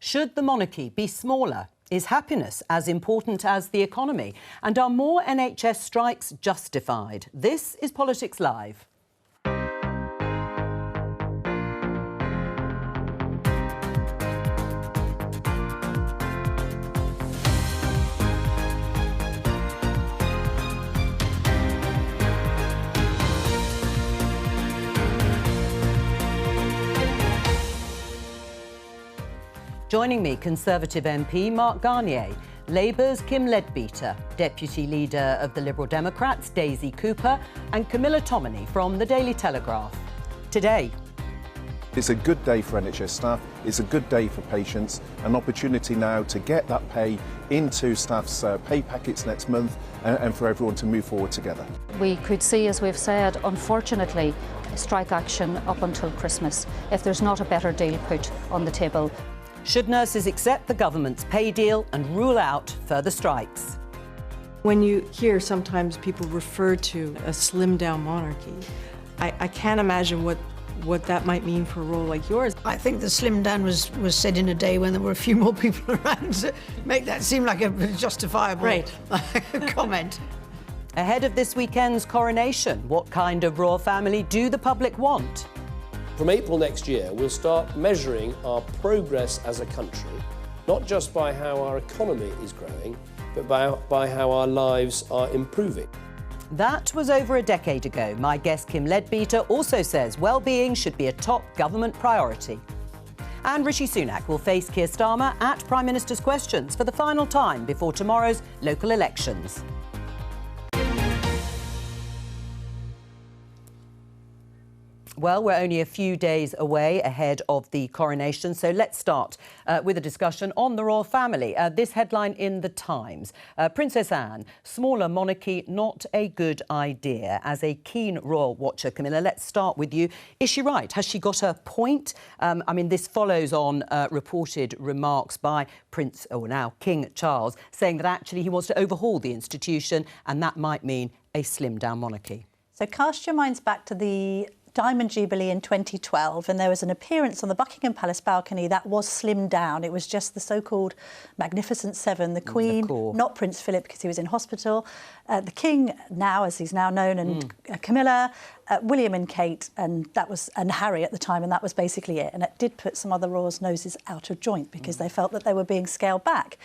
Should the monarchy be smaller? Is happiness as important as the economy? And are more NHS strikes justified? This is Politics Live. Joining me, Conservative MP Mark Garnier, Labour's Kim Leadbeater, Deputy Leader of the Liberal Democrats Daisy Cooper, and Camilla Tominey from the Daily Telegraph. Today, it's a good day for NHS staff, it's a good day for patients, an opportunity now to get that pay into staff's pay packets next month and for everyone to move forward together. We could see, as we've said, unfortunately, strike action up until Christmas if there's not a better deal put on the table. Should nurses accept the government's pay deal and rule out further strikes? When you hear sometimes people refer to a slimmed-down monarchy, I can't imagine what that might mean for a role like yours. I think the slim down was said in a day when there were a few more people around to make that seem like a justifiable comment. Ahead of this weekend's coronation, what kind of royal family do the public want? From April next year, we'll start measuring our progress as a country, not just by how our economy is growing, but by how our lives are improving. That was over a decade ago. My guest Kim Leadbeater also says well-being should be a top government priority. And Rishi Sunak will face Keir Starmer at Prime Minister's Questions for the final time before tomorrow's local elections. Well, we're only a few days away ahead of the coronation, so let's start with a discussion on the royal family. This headline in The Times. Princess Anne, smaller monarchy, not a good idea. As a keen royal watcher, Camilla, let's start with you. Is she right? Has she got a point? I mean, this follows on reported remarks by now King Charles, saying that actually he wants to overhaul the institution and that might mean a slimmed-down monarchy. So cast your minds back to the Diamond Jubilee in 2012, and there was an appearance on the Buckingham Palace balcony that was slimmed down. It was just the so-called Magnificent Seven, the Queen, not Prince Philip because he was in hospital, the King now, as he's now known, and Camilla, William and Kate, and Harry at the time, and that was basically it. And it did put some other royals' noses out of joint because they felt that they were being scaled back.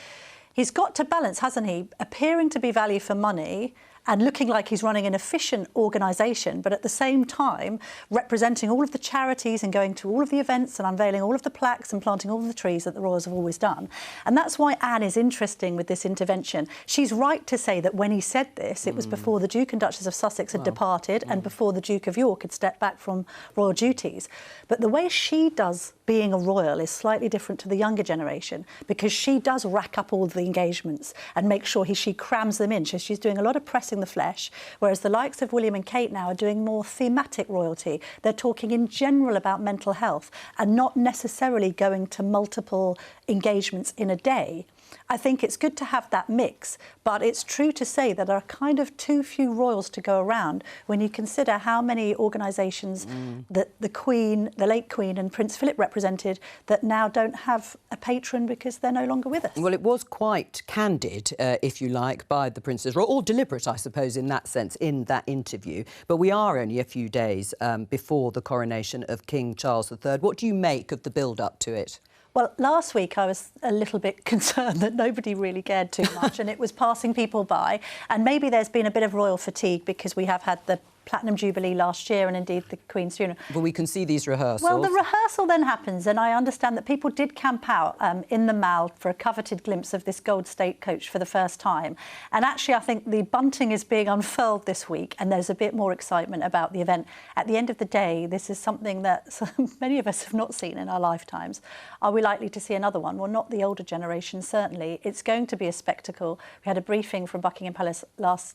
He's got to balance, hasn't he, appearing to be value for money and looking like he's running an efficient organisation, but at the same time representing all of the charities and going to all of the events and unveiling all of the plaques and planting all of the trees that the royals have always done. And that's why Anne is interesting with this intervention. She's right to say that when he said this, it was before the Duke and Duchess of Sussex had departed and before the Duke of York had stepped back from royal duties. But the way she does being a royal is slightly different to the younger generation because she does rack up all the engagements and make sure she crams them in. So she's doing a lot of pressing the flesh, whereas the likes of William and Kate now are doing more thematic royalty. They're talking in general about mental health and not necessarily going to multiple engagements in a day. I think it's good to have that mix, but it's true to say that there are kind of too few royals to go around when you consider how many organisations that the Queen, the late Queen and Prince Philip represented that now don't have a patron because they're no longer with us. Well, it was quite candid, if you like, by the Princess Royal, or deliberate, I suppose, in that sense, in that interview. But we are only a few days before the coronation of King Charles III. What do you make of the build-up to it? Well, last week I was a little bit concerned that nobody really cared too much and it was passing people by. And maybe there's been a bit of royal fatigue because we have had the Platinum Jubilee last year and indeed the Queen's funeral. But we can see these rehearsals. Well, the rehearsal then happens and I understand that people did camp out in the Mall for a coveted glimpse of this gold state coach for the first time. And actually I think the bunting is being unfurled this week and there's a bit more excitement about the event. At the end of the day, this is something that many of us have not seen in our lifetimes. Are we likely to see another one? Well, not the older generation, certainly. It's going to be a spectacle. We had a briefing from Buckingham Palace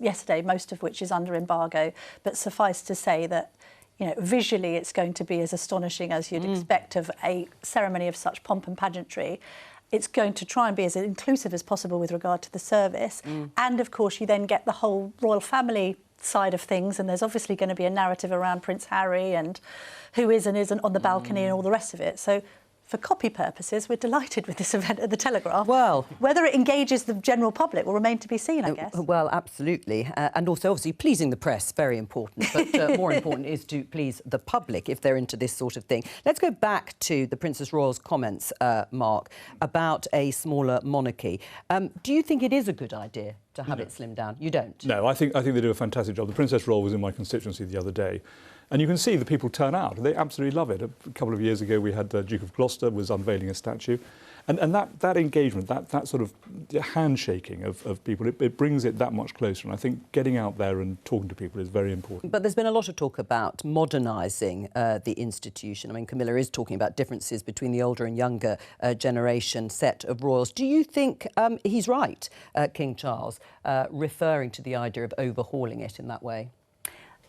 yesterday, most of which is under embargo, but suffice to say that, you know, visually it's going to be as astonishing as you'd expect of a ceremony of such pomp and pageantry. It's going to try and be as inclusive as possible with regard to the service. And, of course, you then get the whole royal family side of things, and there's obviously going to be a narrative around Prince Harry and who is and isn't on the balcony and all the rest of it. So for copy purposes, we're delighted with this event at the Telegraph. Well, whether it engages the general public will remain to be seen, I guess. Well, absolutely. And also, obviously, pleasing the press, very important. But more important is to please the public if they're into this sort of thing. Let's go back to the Princess Royal's comments, Mark, about a smaller monarchy. Do you think it is a good idea to have it slimmed down? You don't? No, I think they do a fantastic job. The Princess Royal was in my constituency the other day, and you can see the people turn out. They absolutely love it. A couple of years ago, we had the Duke of Gloucester was unveiling a statue. And that engagement, that sort of handshaking of people, it brings it that much closer. And I think getting out there and talking to people is very important. But there's been a lot of talk about modernising the institution. I mean, Camilla is talking about differences between the older and younger generation set of royals. Do you think he's right, King Charles, referring to the idea of overhauling it in that way?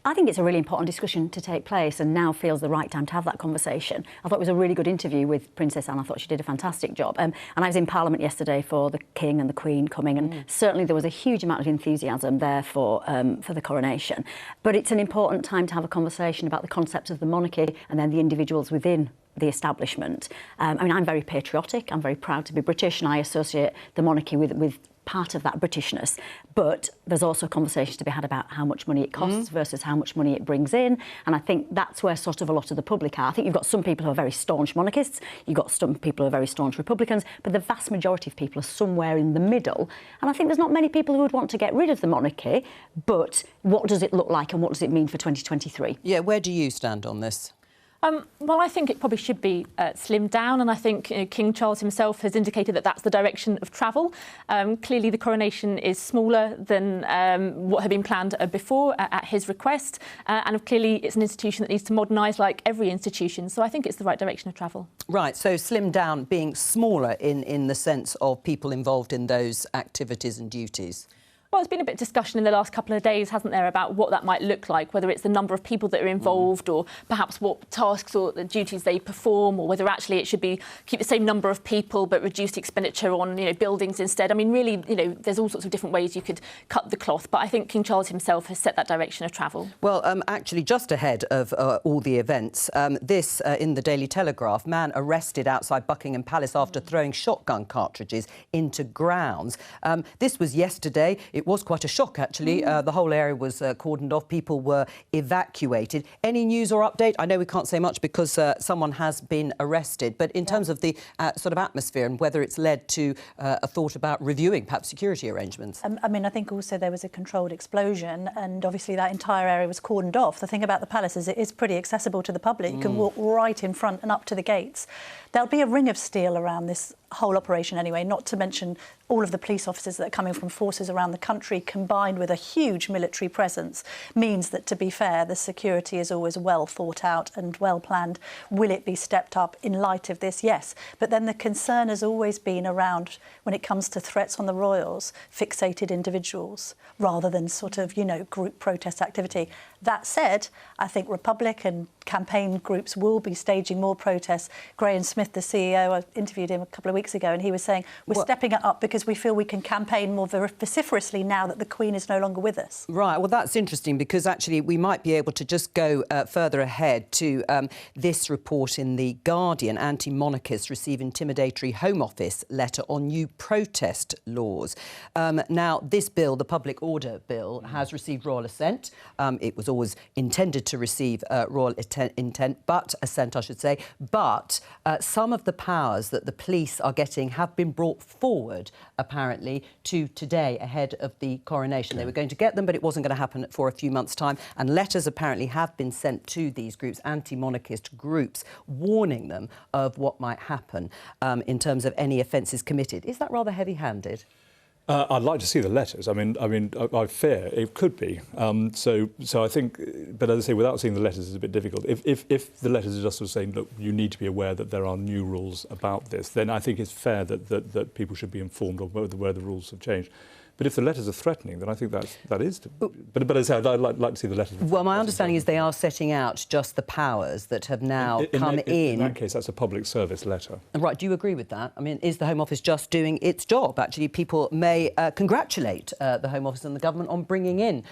I think it's a really important discussion to take place, and now feels the right time to have that conversation. I thought it was a really good interview with Princess Anne. I thought she did a fantastic job. And I was in Parliament yesterday for the King and the Queen coming, and certainly there was a huge amount of enthusiasm there for the coronation. But it's an important time to have a conversation about the concept of the monarchy and then the individuals within the establishment. I mean, I'm very patriotic. I'm very proud to be British, and I associate the monarchy with part of that Britishness, but there's also conversations to be had about how much money it costs versus how much money it brings in, and I think that's where sort of a lot of the public are. I think you've got some people who are very staunch monarchists, you've got some people who are very staunch Republicans, but the vast majority of people are somewhere in the middle, and I think there's not many people who would want to get rid of the monarchy, but what does it look like and what does it mean for 2023? Yeah, where do you stand on this? Well, I think it probably should be slimmed down, and I think King Charles himself has indicated that that's the direction of travel. Clearly, the coronation is smaller than what had been planned before at his request, and clearly it's an institution that needs to modernise like every institution, so I think it's the right direction of travel. Right, so slimmed down being smaller in the sense of people involved in those activities and duties. Well, there's been a bit of discussion in the last couple of days, hasn't there, about what that might look like, whether it's the number of people that are involved or perhaps what tasks or the duties they perform, or whether actually it should be keep the same number of people but reduce expenditure on, buildings instead. I mean, really, there's all sorts of different ways you could cut the cloth, but I think King Charles himself has set that direction of travel. Well, actually, just ahead of all the events, this in the Daily Telegraph, man arrested outside Buckingham Palace after throwing shotgun cartridges into grounds. This was yesterday. It was quite a shock, actually. The whole area was cordoned off. People were evacuated. Any news or update? I know we can't say much because someone has been arrested, but in terms of the sort of atmosphere and whether it's led to a thought about reviewing perhaps security arrangements. I mean, I think also there was a controlled explosion, and obviously that entire area was cordoned off. The thing about the palace is it is pretty accessible to the public. You can walk right in front and up to the gates. There'll be a ring of steel around this whole operation anyway, not to mention all of the police officers that are coming from forces around the country, combined with a huge military presence, means that, to be fair, the security is always well thought out and well planned. Will it be stepped up in light of this? Yes. But then the concern has always been around, when it comes to threats on the royals, fixated individuals rather than sort of, group protest activity. That said, I think Republic and campaign groups will be staging more protests. Graham Smith, the CEO, I interviewed him a couple of weeks ago, and he was saying, we're stepping it up because we feel we can campaign more vociferously now that the Queen is no longer with us. Right, well, that's interesting because actually we might be able to just go further ahead to this report in The Guardian. Anti-monarchists receive intimidatory Home Office letter on new protest laws. Now, this bill, the Public Order Bill, has received royal assent. It was always intended to receive royal assent, I should say. But some of the powers that the police are getting have been brought forward, apparently, to today ahead of the coronation. They were going to get them, but it wasn't going to happen for a few months' time. And letters apparently have been sent to these groups, anti-monarchist groups, warning them of what might happen in terms of any offences committed. Is that rather heavy-handed? I'd like to see the letters. I mean, I fear it could be. So I think, but as I say, without seeing the letters, it's a bit difficult. If the letters are just sort of saying, look, you need to be aware that there are new rules about this, then I think it's fair that people should be informed of where the rules have changed. But if the letters are threatening, then I think that is. But as I said, I'd like to see the letters. Well, my understanding is they are setting out just the powers that have now come in. In that case, that's a public service letter. Right, do you agree with that? I mean, is the Home Office just doing its job? Actually, people may congratulate the Home Office and the government on bringing in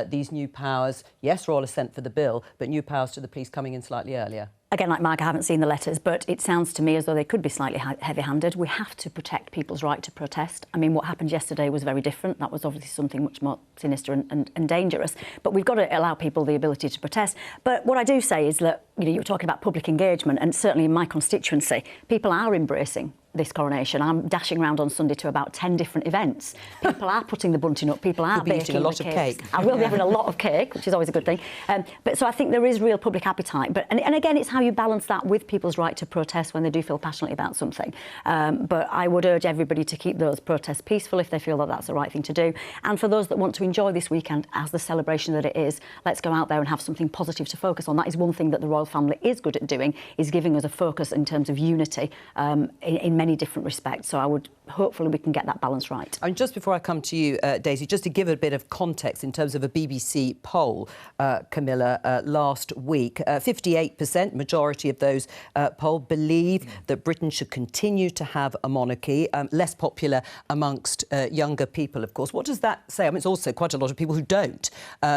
these new powers. Yes, royal assent for the bill, but new powers to the police coming in slightly earlier. Again, like Mark, I haven't seen the letters, but it sounds to me as though they could be slightly heavy-handed. We have to protect people's right to protest. I mean, what happened yesterday was very different. That was obviously something much more sinister and dangerous. But we've got to allow people the ability to protest. But what I do say is that, you were talking about public engagement, and certainly in my constituency, people are embracing this coronation. I'm dashing around on Sunday to about 10 different events. People are putting the bunting up, people are baking a lot of cake. I will be having a lot of cake, which is always a good thing. But so I think there is real public appetite. But and again, it's how you balance that with people's right to protest when they do feel passionately about something. But I would urge everybody to keep those protests peaceful if they feel that that's the right thing to do. And for those that want to enjoy this weekend as the celebration that it is, let's go out there and have something positive to focus on. That is one thing that the royal family is good at doing, is giving us a focus in terms of unity in many different respects. So I would, hopefully we can get that balance right. And just before I come to you, Daisy, just to give a bit of context in terms of a BBC poll, Camilla, last week, 58%, majority of those polled, believe that Britain should continue to have a monarchy, less popular amongst younger people, of course. What does that say? I mean, it's also quite a lot of people who don't,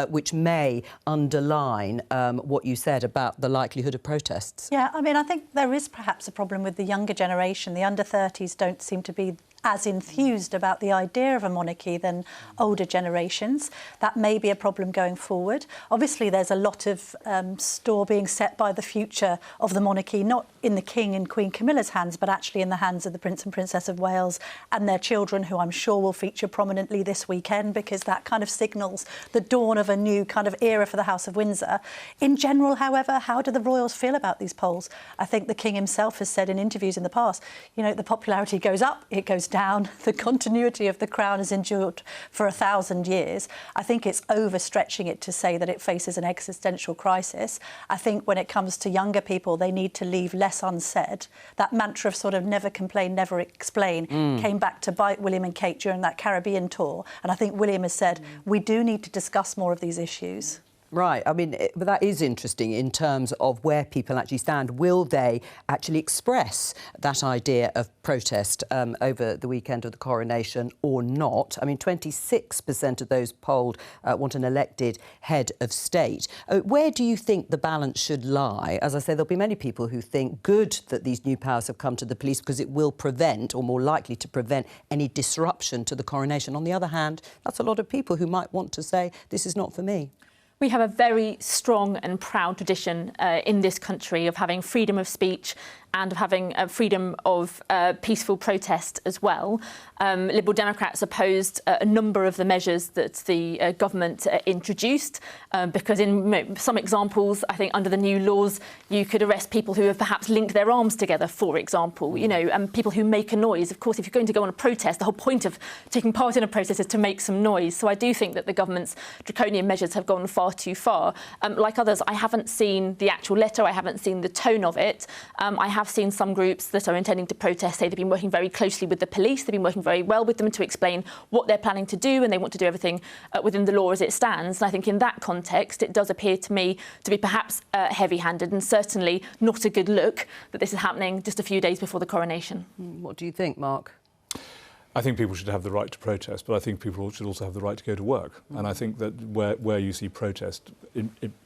which may underline what you said about the likelihood of protests. Yeah, I mean, I think there is perhaps a problem with the younger generation. The under-30s don't seem to be as enthused about the idea of a monarchy than older generations. That may be a problem going forward. Obviously, there's a lot of store being set by the future of the monarchy, not in the King and Queen Camilla's hands, but actually in the hands of the Prince and Princess of Wales and their children, who I'm sure will feature prominently this weekend, because that kind of signals the dawn of a new kind of era for the House of Windsor. In general, however, how do the royals feel about these polls? I think the King himself has said in interviews in the past, the popularity goes up, it goes down. The continuity of the crown has endured for 1,000 years. I think it's overstretching it to say that it faces an existential crisis. I think when it comes to younger people, they need to leave less unsaid. That mantra of sort of never complain, never explain came back to bite William and Kate during that Caribbean tour. And I think William has said, we do need to discuss more of these issues. Right. I mean, but that is interesting in terms of where people actually stand. Will they actually express that idea of protest over the weekend of the coronation or not? I mean, 26% of those polled want an elected head of state. Where do you think the balance should lie? As I say, there'll be many people who think good that these new powers have come to the police because it will prevent, or more likely to prevent, any disruption to the coronation. On the other hand, that's a lot of people who might want to say, this is not for me. We have a very strong and proud tradition in this country of having freedom of speech and of having freedom of peaceful protest as well. Liberal Democrats opposed a number of the measures that the government introduced because in some examples, I think under the new laws, you could arrest people who have perhaps linked their arms together, for example, and people who make a noise. Of course, if you're going to go on a protest, the whole point of taking part in a protest is to make some noise. So I do think that the government's draconian measures have gone far too far. Like others, I haven't seen the actual letter, I haven't seen the tone of it. I have seen some groups that are intending to protest say they've been working very closely with the police, they've been working very well with them to explain what they're planning to do, and they want to do everything within the law as it stands. And I think in that context, it does appear to me to be perhaps heavy-handed and certainly not a good look that this is happening just a few days before the coronation. What do you think, Mark? I think people should have the right to protest, but I think people should also have the right to go to work. And I think that where you see protest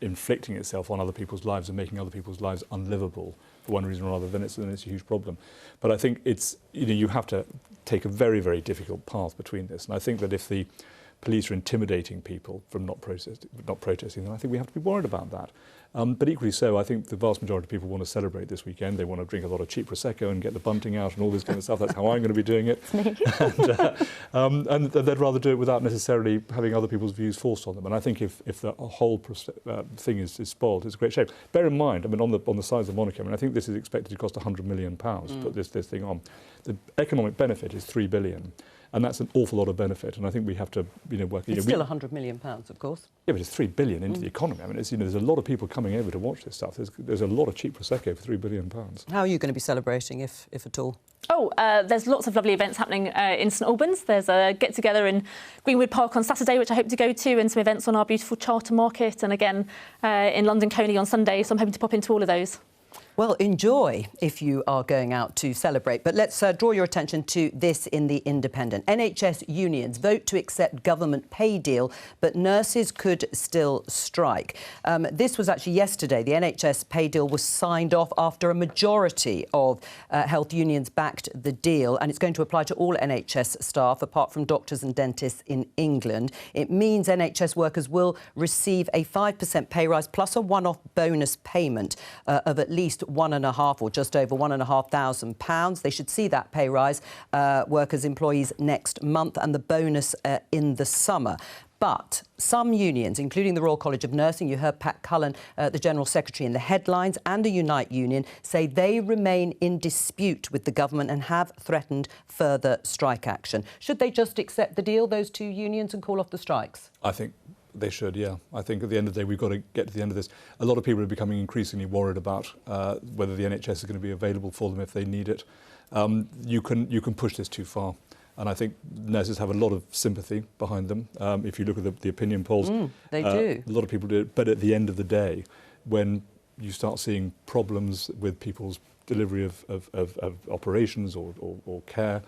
inflicting itself on other people's lives and making other people's lives unlivable for one reason or other, then it's a huge problem. But I think it's, you have to take a very, very difficult path between this. And I think that if the police are intimidating people from not protesting, then I think we have to be worried about that. But equally so, I think the vast majority of people want to celebrate this weekend. They want to drink a lot of cheap Prosecco and get the bunting out and all this kind of stuff. That's how I'm going to be doing it. And they'd rather do it without necessarily having other people's views forced on them. And I think if the whole thing is spoiled, it's a great shame. Bear in mind, I mean, on the size of the monarchy, I mean, I think this is expected to cost £100 million to put this thing on. The economic benefit is £3 billion. And that's an awful lot of benefit, and I think we have to, work. It's still £100 million, of course. Yeah, but it's $3 billion into the economy. I mean, it's, there's a lot of people coming over to watch this stuff. There's a lot of cheap Prosecco for £3 billion. How are you going to be celebrating, if at all? Oh, there's lots of lovely events happening in St Albans. There's a get-together in Greenwood Park on Saturday, which I hope to go to, and some events on our beautiful Charter Market, and again in London Coney on Sunday, so I'm hoping to pop into all of those. Well, enjoy if you are going out to celebrate. But let's draw your attention to this in The Independent. NHS unions vote to accept government pay deal, but nurses could still strike. This was actually yesterday. The NHS pay deal was signed off after a majority of health unions backed the deal, and it's going to apply to all NHS staff, apart from doctors and dentists in England. It means NHS workers will receive a 5% pay rise plus a one-off bonus payment of at least £1,500 or just over £1,500. They should see that pay rise, workers, employees, next month, and the bonus in the summer. But some unions, including the Royal College of Nursing, you heard Pat Cullen, the General Secretary, in the headlines, and the Unite Union, say they remain in dispute with the government and have threatened further strike action. Should they just accept the deal, those two unions, and call off the strikes? I think they should, yeah. I think at the end of the day, we've got to get to the end of this. A lot of people are becoming increasingly worried about whether the NHS is going to be available for them if they need it. You can push this too far. And I think nurses have a lot of sympathy behind them. If you look at the opinion polls, they do. A lot of people do it. But at the end of the day, when you start seeing problems with people's delivery of operations or care,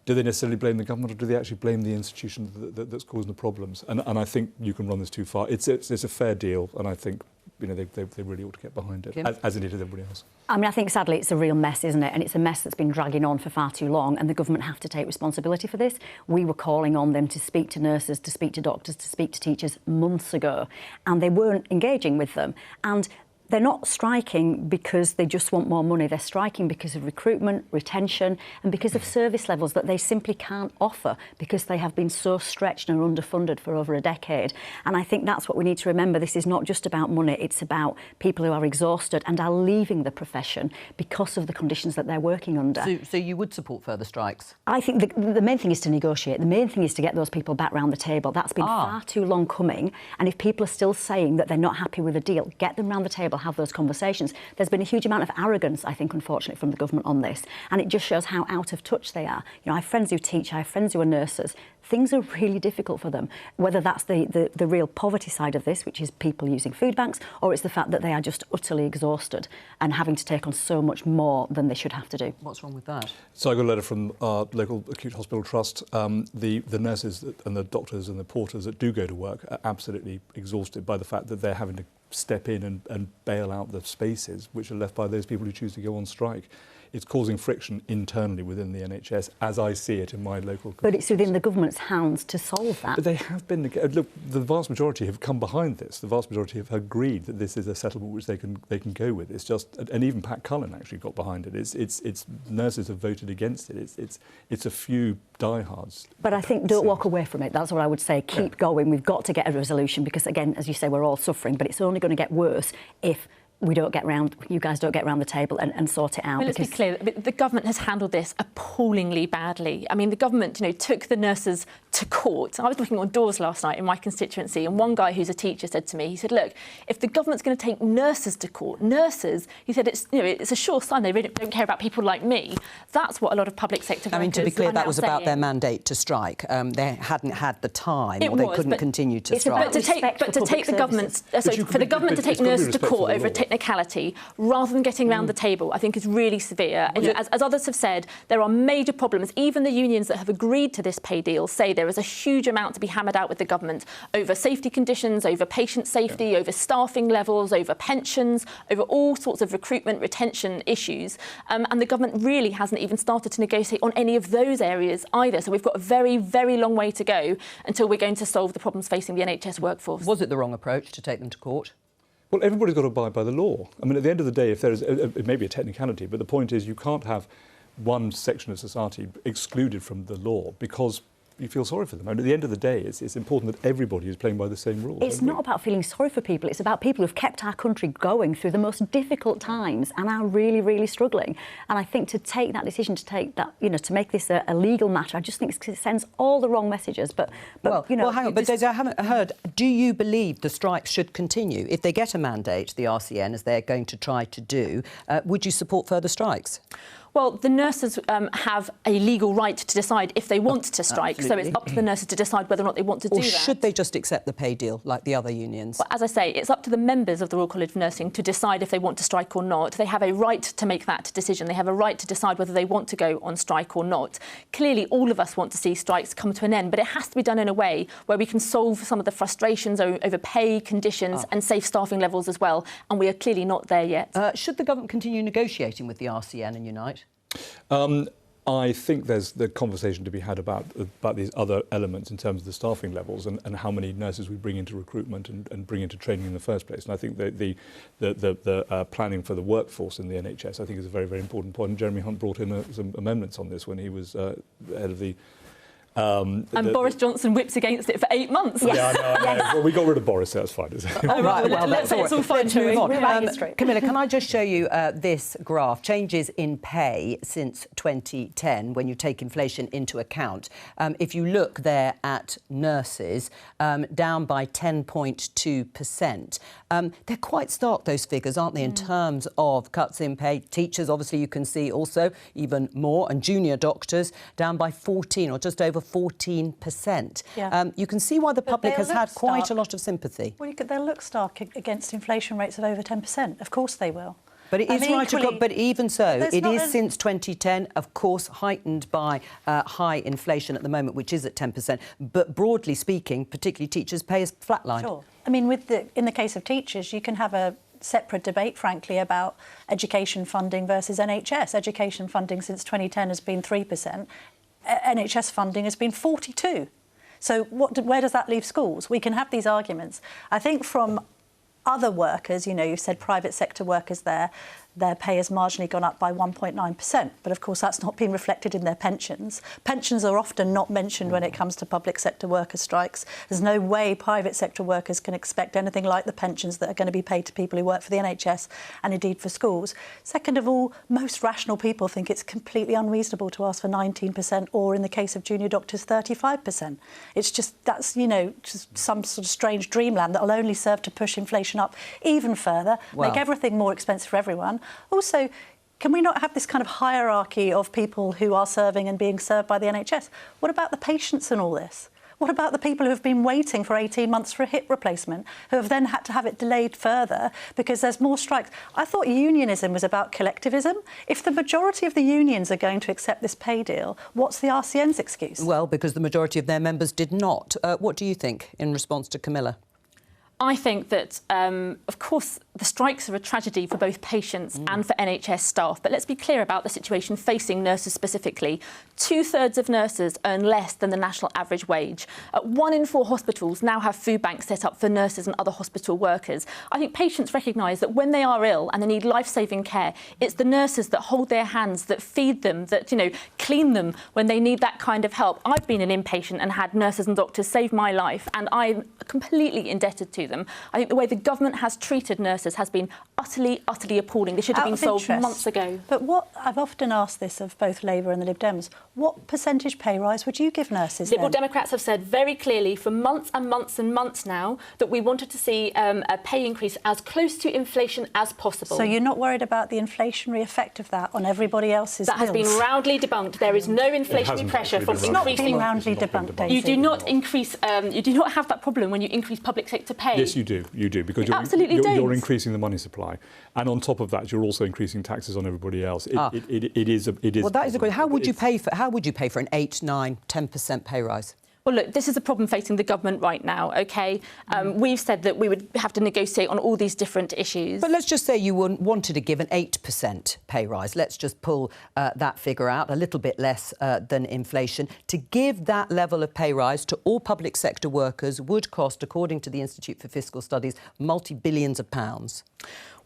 do they necessarily blame the government, or do they actually blame the institution that's causing the problems? And I think you can run this too far. It's a fair deal, and I think they really ought to get behind it, as indeed everybody else. I mean, I think sadly it's a real mess, isn't it? And it's a mess that's been dragging on for far too long, and the government have to take responsibility for this. We were calling on them to speak to nurses, to speak to doctors, to speak to teachers months ago, and they weren't engaging with them. And they're not striking because they just want more money. They're striking because of recruitment, retention, and because of service levels that they simply can't offer because they have been so stretched and underfunded for over a decade. And I think that's what we need to remember. This is not just about money. It's about people who are exhausted and are leaving the profession because of the conditions that they're working under. So you would support further strikes? I think the main thing is to negotiate. The main thing is to get those people back round the table. That's been far too long coming. And if people are still saying that they're not happy with a deal, get them round the table, have those conversations. There's been a huge amount of arrogance, I think, unfortunately, from the government on this, and it just shows how out of touch they are. You know, I have friends who teach, I have friends who are nurses. Things are really difficult for them, whether that's the real poverty side of this, which is people using food banks, or it's the fact that they are just utterly exhausted and having to take on so much more than they should have to do. What's wrong with that? So I got a letter from our local acute hospital trust. The nurses and the doctors and the porters that do go to work are absolutely exhausted by the fact that they're having to step in and bail out the spaces which are left by those people who choose to go on strike. It's causing friction internally within the NHS, as I see it in my local... But it's within the government's hands to solve that. But they have been... Look, the vast majority have come behind this. The vast majority have agreed that this is a settlement which they can go with. It's just... And even Pat Cullen actually got behind it. It's nurses have voted against it. It's a few diehards. But I think don't walk away from it. That's what I would say. Keep going. We've got to get a resolution because, again, as you say, we're all suffering, but it's only going to get worse if you guys don't get round the table and sort it out. Well, let's be clear, the government has handled this appallingly badly. I mean, the government, took the nurses to court. I was knocking on doors last night in my constituency, and one guy who's a teacher said to me, he said, look, if the government's going to take nurses to court, he said, it's a sure sign they really don't care about people like me. That's what a lot of public sector workers... I mean, to be clear, that was about their mandate to strike. They hadn't had the time, or they couldn't continue to strike. But to take the government... for the government to take nurses to court over a technicality rather than getting round the table, I think is really severe. And, as others have said, there are major problems. Even the unions that have agreed to this pay deal say there is a huge amount to be hammered out with the government over safety conditions, over patient safety, over staffing levels, over pensions, over all sorts of recruitment, retention issues. And the government really hasn't even started to negotiate on any of those areas either. So we've got a very, very long way to go until we're going to solve the problems facing the NHS workforce. Was it the wrong approach to take them to court? Well, everybody's got to abide by the law. I mean, at the end of the day, if there is, it may be a technicality, but the point is you can't have one section of society excluded from the law because you feel sorry for them. And at the end of the day, it's important that everybody is playing by the same rules. It's not about feeling sorry for people. It's about people who've kept our country going through the most difficult times and are really, really struggling. And I think to take that decision, to take that, to make this a legal matter, I just think it sends all the wrong messages. But hang on. But Daisy, I haven't heard. Do you believe the strikes should continue if they get a mandate, the RCN, as they're going to try to do? Would you support further strikes? Well, the nurses have a legal right to decide if they want to strike, Absolutely. so it's up to the nurses to decide whether or not they want to do that. Or should they just accept the pay deal like the other unions? Well, as I say, it's up to the members of the Royal College of Nursing to decide if they want to strike or not. They have a right to make that decision. They have a right to decide whether they want to go on strike or not. Clearly, all of us want to see strikes come to an end, but it has to be done in a way where we can solve some of the frustrations over pay, conditions and safe staffing levels as well, and we are clearly not there yet. Should the government continue negotiating with the RCN and Unite? I think there's the conversation to be had about these other elements in terms of the staffing levels and how many nurses we bring into recruitment and bring into training in the first place. And I think that the planning for the workforce in the NHS, I think, is a very, very important point. And Jeremy Hunt brought in some amendments on this when he was head of the... and Boris Johnson whips against it for 8 months. Yeah, I know. Well, we got rid of Boris, so that's fine. Oh, right, well, let's say it's all fine, shall we? Camilla, can I just show you this graph? Changes in pay since 2010, when you take inflation into account. If you look there at nurses, down by 10.2%. They're quite stark, those figures, aren't they, in terms of cuts in pay. Teachers, obviously, you can see also even more, and junior doctors down by 14 or just over 14%. Yeah. You can see why the public has had quite a lot of sympathy. Well, they'll look stark against inflation rates of over 10%. Of course they will. But it is right. But even so, it is since 2010, of course, heightened by high inflation at the moment, which is at 10%. But broadly speaking, particularly teachers' pay is flatlined. Sure. I mean, in the case of teachers, you can have a separate debate, frankly, about education funding versus NHS. Education funding since 2010 has been 3%. NHS funding has been 42%. So where does that leave schools? We can have these arguments. I think from other workers, you've said private sector workers there, their pay has marginally gone up by 1.9%. But of course, that's not been reflected in their pensions. Pensions are often not mentioned when it comes to public sector worker strikes. There's no way private sector workers can expect anything like the pensions that are going to be paid to people who work for the NHS and indeed for schools. Second of all, most rational people think it's completely unreasonable to ask for 19% or, in the case of junior doctors, 35%. It's just, that's, just some sort of strange dreamland that will only serve to push inflation up even further, make everything more expensive for everyone. Also, can we not have this kind of hierarchy of people who are serving and being served by the NHS? What about the patients in all this? What about the people who have been waiting for 18 months for a hip replacement, who have then had to have it delayed further because there's more strikes? I thought unionism was about collectivism. If the majority of the unions are going to accept this pay deal, what's the RCN's excuse? Well, because the majority of their members did not. What do you think in response to Camilla? I think that, of course, the strikes are a tragedy for both patients and for NHS staff. But let's be clear about the situation facing nurses specifically. 2/3 of nurses earn less than the national average wage. 1 in 4 hospitals now have food banks set up for nurses and other hospital workers. I think patients recognise that when they are ill and they need life-saving care, it's the nurses that hold their hands, that feed them, that, clean them when they need that kind of help. I've been an inpatient and had nurses and doctors save my life, and I'm completely indebted to them. I think the way the government has treated nurses has been utterly, utterly appalling. They should have been solved months ago. But I've often asked this of both Labour and the Lib Dems, what percentage pay rise would you give nurses Liberal Democrats have said very clearly for months and months and months now that we wanted to see a pay increase as close to inflation as possible. So you're not worried about the inflationary effect of that on everybody else's bills? That has been roundly debunked. There is no inflationary pressure from increasing... It's not been roundly debunked, Daisy. You do not increase... you do not have that problem when you increase public sector pay. Yes, you do. You do, because you're increasing the money supply, and on top of that, you're also increasing taxes on everybody else. It is. Well, that is a good. How would you pay for an 8, 9, 10% pay rise? Well, look, this is a problem facing the government right now, OK? We've said that we would have to negotiate on all these different issues. But let's just say you wanted to give an 8% pay rise. Let's just pull that figure out, a little bit less than inflation. To give that level of pay rise to all public sector workers would cost, according to the Institute for Fiscal Studies, multi-billions of pounds.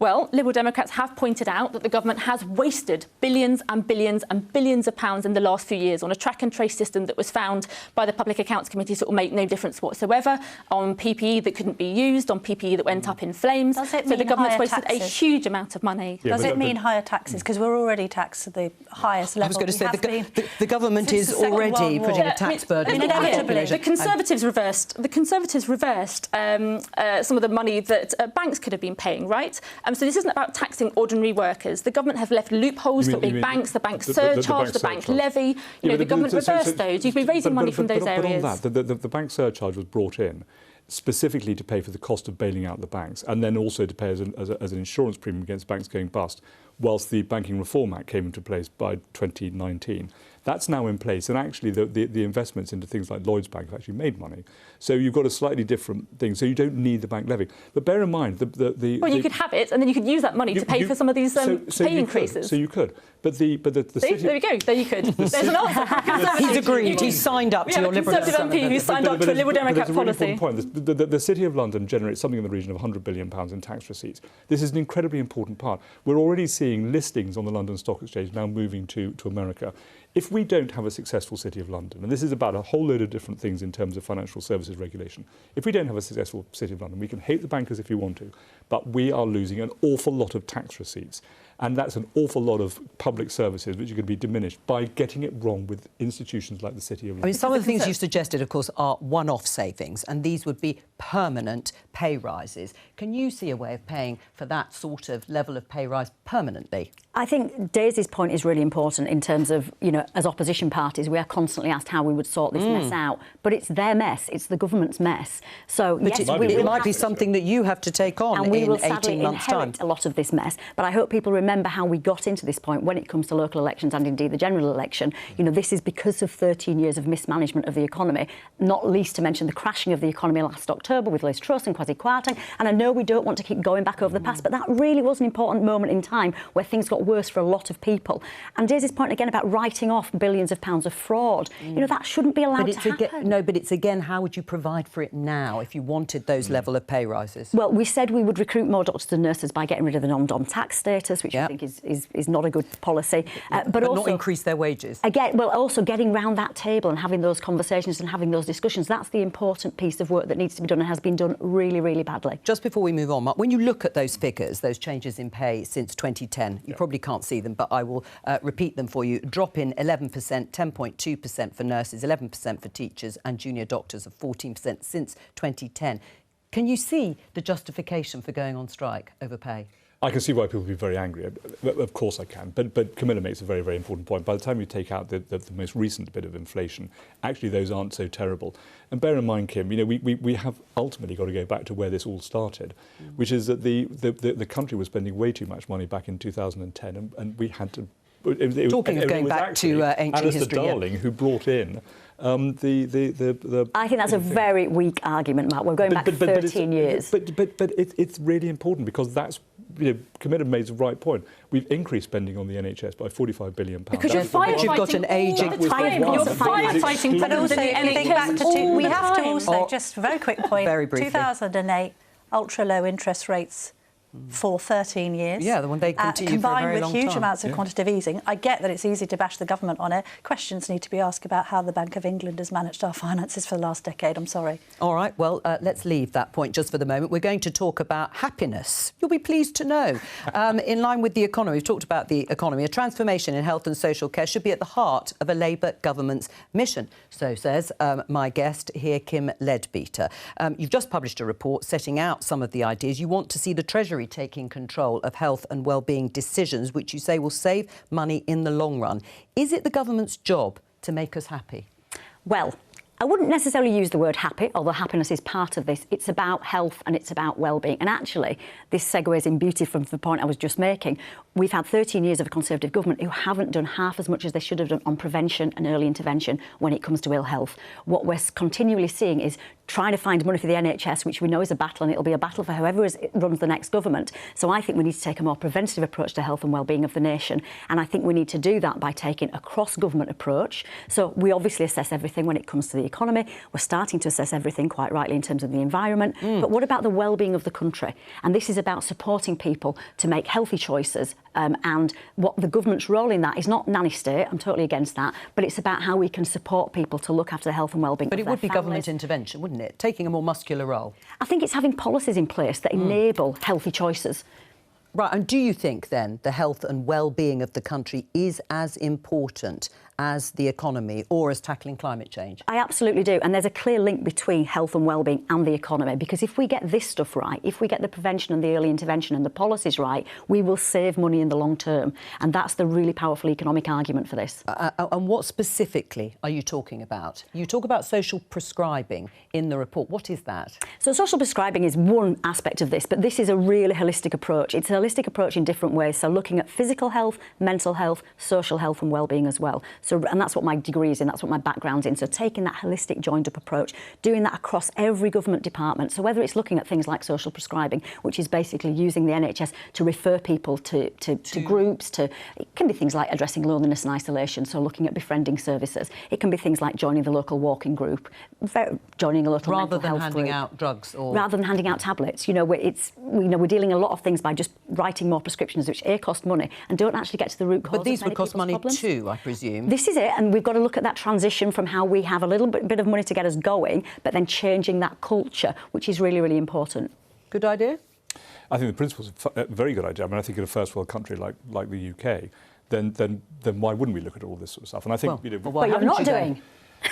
Well, Liberal Democrats have pointed out that the government has wasted billions and billions and billions of pounds in the last few years on a track and trace system that was found by the Public Accounts Committee that will make no difference whatsoever, on PPE that couldn't be used, on PPE that went up in flames. Does it mean so the government's wasted a huge amount of money. Does it mean higher taxes? Because we're already taxed at the highest level. I was going to say the government is already putting a tax burden on the population. The Conservatives reversed some of the money that banks could have been paying, right? So this isn't about taxing ordinary workers. The government have left loopholes for big banks, the bank surcharge, the bank levy. The government reversed those. You've been raising money from those areas. But on that, the bank surcharge was brought in specifically to pay for the cost of bailing out the banks, and then also to pay as an insurance premium against banks going bust, whilst the Banking Reform Act came into place by 2019. That's now in place, and actually the investments into things like Lloyds Bank have actually made money. So you've got a slightly different thing. So you don't need the bank levy. But bear in mind, well, you could have it, and then you could use that money to pay for some of these pay increases. So you could. But the See, there we go. There you could. There's an answer. He's agreed. He's signed up to your Liberal Conservative MP who signed up to a Liberal Democrat policy. Point. The City of London generates something in the region of £100 billion in tax receipts. This is an incredibly important part. We're already seeing listings on the London Stock Exchange now moving to America. If we don't have a successful City of London, and this is about a whole load of different things in terms of financial services regulation, if we don't have a successful City of London, we can hate the bankers if you want to, but we are losing an awful lot of tax receipts. And that's an awful lot of public services which are going to be diminished by getting it wrong with institutions like the City of London. I mean, some of the things you've suggested, of course, are one-off savings, and these would be permanent pay rises. Can you see a way of paying for that sort of level of pay rise permanently? I think Daisy's point is really important in terms of, as opposition parties, we are constantly asked how we would sort this mess out. But it's their mess. It's the government's mess. So, but yes, it might be something that you have to take on and we in will 18 sadly months' time. inherit a lot of this mess. But I hope people remember how we got into this point when it comes to local elections and indeed the general election. This is because of 13 years of mismanagement of the economy, not least to mention the crashing of the economy last October with Liz Truss and Kwasi Kwarteng. And I know we don't want to keep going back over the past, but that really was an important moment in time where things got worse for a lot of people. And Daisy's point again about writing off billions of pounds of fraud, that shouldn't be allowed to happen. No, but it's again, how would you provide for it now if you wanted those level of pay rises? Well, we said we would recruit more doctors and nurses by getting rid of the non-dom tax status, which I think is not a good policy. But also not increase their wages. Again, well, also getting round that table and having those conversations and having those discussions, that's the important piece of work that needs to be done and has been done really, really badly. Just before we move on, Mark, when you look at those figures, those changes in pay since 2010, you probably can't see them, but I will repeat them for you. Drop in 11%, 10.2% for nurses, 11% for teachers and junior doctors of 14% since 2010. Can you see the justification for going on strike over pay? I can see why people would be very angry. Of course I can. But Camilla makes a very, very important point. By the time you take out the most recent bit of inflation, actually those aren't so terrible. And bear in mind, Kim, we have ultimately got to go back to where this all started, which is that the country was spending way too much money back in 2010, and we had to... Talking of going back to ancient history, Darling, who brought in the... I think that's a very weak argument, Mark. We're going back 13 years. But it's really important because that's... Camilla made the right point. We've increased spending on the NHS by £45 billion. Because you've got an aging... You're firefighting... But also, if you think back to... We have to also, just a very quick point, very briefly. 2008, ultra-low interest rates for 13 years. Yeah, the one they continue for a very long time. Combined with huge amounts of quantitative easing. I get that it's easy to bash the government on it. Questions need to be asked about how the Bank of England has managed our finances for the last decade. I'm sorry. All right, well, let's leave that point just for the moment. We're going to talk about happiness. You'll be pleased to know. In line with the economy, we've talked about the economy. A transformation in health and social care should be at the heart of a Labour government's mission. So says my guest here, Kim Leadbeater. You've just published a report setting out some of the ideas. You want to see the Treasury taking control of health and well-being decisions, which you say will save money in the long run. Is it the government's job to make us happy? Well, I wouldn't necessarily use the word happy, although happiness is part of this. It's about health and it's about well-being. And actually, this segues in beauty from the point I was just making. We've had 13 years of a Conservative government who haven't done half as much as they should have done on prevention and early intervention when it comes to ill health. What we're continually seeing is trying to find money for the NHS, which we know is a battle, and it'll be a battle for whoever runs the next government. So I think we need to take a more preventative approach to health and well-being of the nation. And I think we need to do that by taking a cross-government approach. So we obviously assess everything when it comes to the economy. We're starting to assess everything quite rightly in terms of the environment. But what about the well-being of the country? And this is about supporting people to make healthy choices. And what the government's role in that is not nanny state, I'm totally against that, but it's about how we can support people to look after the health and well-being of their families. But it would be government intervention, wouldn't it? Taking a more muscular role. I think it's having policies in place that enable healthy choices. Right, and do you think then the health and well-being of the country is as important as the economy or as tackling climate change? I absolutely do. And there's a clear link between health and well-being and the economy, because if we get this stuff right, if we get the prevention and the early intervention and the policies right, we will save money in the long term. And that's the really powerful economic argument for this. And what specifically are you talking about? You talk about social prescribing in the report. What is that? So social prescribing is one aspect of this, but this is a really holistic approach. It's a holistic approach in different ways. So looking at physical health, mental health, social health and well-being as well. So, and that's what my degree is in, that's what my background's in. So taking that holistic, joined-up approach, doing that across every government department. So whether it's looking at things like social prescribing, which is basically using the NHS to refer people to groups, it can be things like addressing loneliness and isolation, so looking at befriending services. It can be things like joining the local walking group, joining a local mental health group. Rather than handing out drugs? Or... Rather than handing out tablets. You know, we're dealing a lot of things by just writing more prescriptions, which cost money and don't actually get to the root cause. But these would cost money too, I presume. This is it, and we've got to look at that transition from how we have a little bit of money to get us going, but then changing that culture, which is really, really important. Good idea? I think the principle's a very good idea. I mean, I think in a first world country like the UK, then why wouldn't we look at all this sort of stuff? And I think, but you're not doing.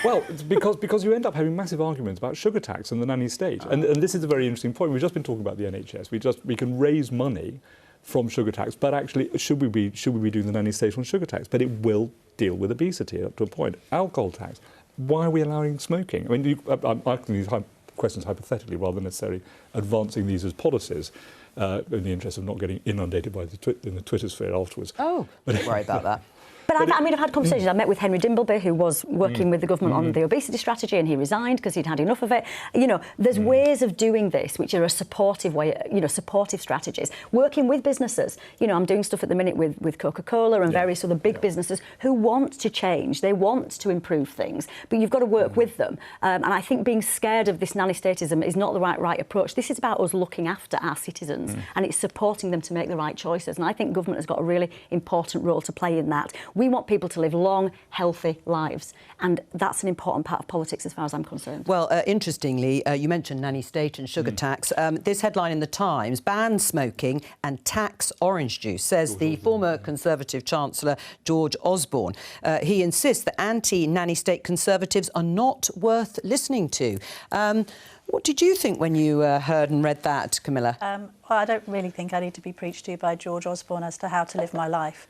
Well, it's because you end up having massive arguments about sugar tax and the nanny state. And this is a very interesting point. We've just been talking about the NHS. We can raise money from sugar tax, but actually, should we be doing the nanny state on sugar tax? But it will deal with obesity up to a point. Alcohol tax. Why are we allowing smoking? I mean, I'm asking these questions hypothetically rather than necessarily advancing these as policies in the interest of not getting inundated by in the Twitter sphere afterwards. Oh, don't worry about that. But I've had conversations. I met with Henry Dimbleby, who was working with the government on the obesity strategy, and he resigned because he'd had enough of it. You know, there's ways of doing this which are a supportive way, supportive strategies. Working with businesses. You know, I'm doing stuff at the minute with Coca-Cola and various other big businesses who want to change. They want to improve things, but you've got to work with them. And I think being scared of this nanny statism is not the right approach. This is about us looking after our citizens, and it's supporting them to make the right choices. And I think government has got a really important role to play in that. We want people to live long, healthy lives, and that's an important part of politics as far as I'm concerned. Well, interestingly, you mentioned nanny state and sugar tax. This headline in The Times, ban smoking and tax orange juice, says the former Conservative Chancellor George Osborne. He insists that anti-nanny state Conservatives are not worth listening to. What did you think when you heard and read that, Camilla? Well, I don't really think I need to be preached to by George Osborne as to how to live my life.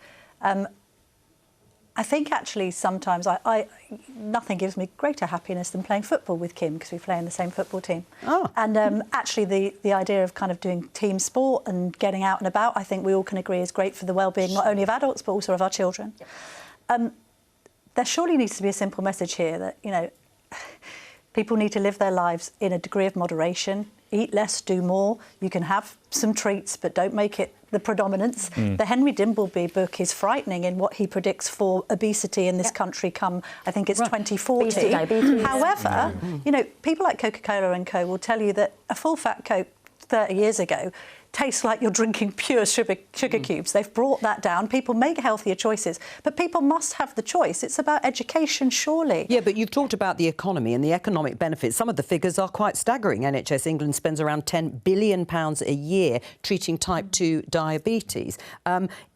I think actually sometimes nothing gives me greater happiness than playing football with Kim, because we play in the same football team. Oh. And actually the idea of kind of doing team sport and getting out and about, I think we all can agree is great for the well-being not only of adults but also of our children. Yep. There surely needs to be a simple message here that, you know, people need to live their lives in a degree of moderation. Eat less, do more. You can have some treats, but don't make it the predominance. The Henry Dimbleby book is frightening in what he predicts for obesity in this country come, I think it's 2040. However, you know, people like Coca-Cola and Co will tell you that a full-fat Coke 30 years ago tastes like you're drinking pure sugar cubes. They've brought that down. People make healthier choices, but people must have the choice. It's about education, surely. Yeah, but you've talked about the economy and the economic benefits. Some of the figures are quite staggering. NHS England spends around £10 billion a year treating type 2 diabetes.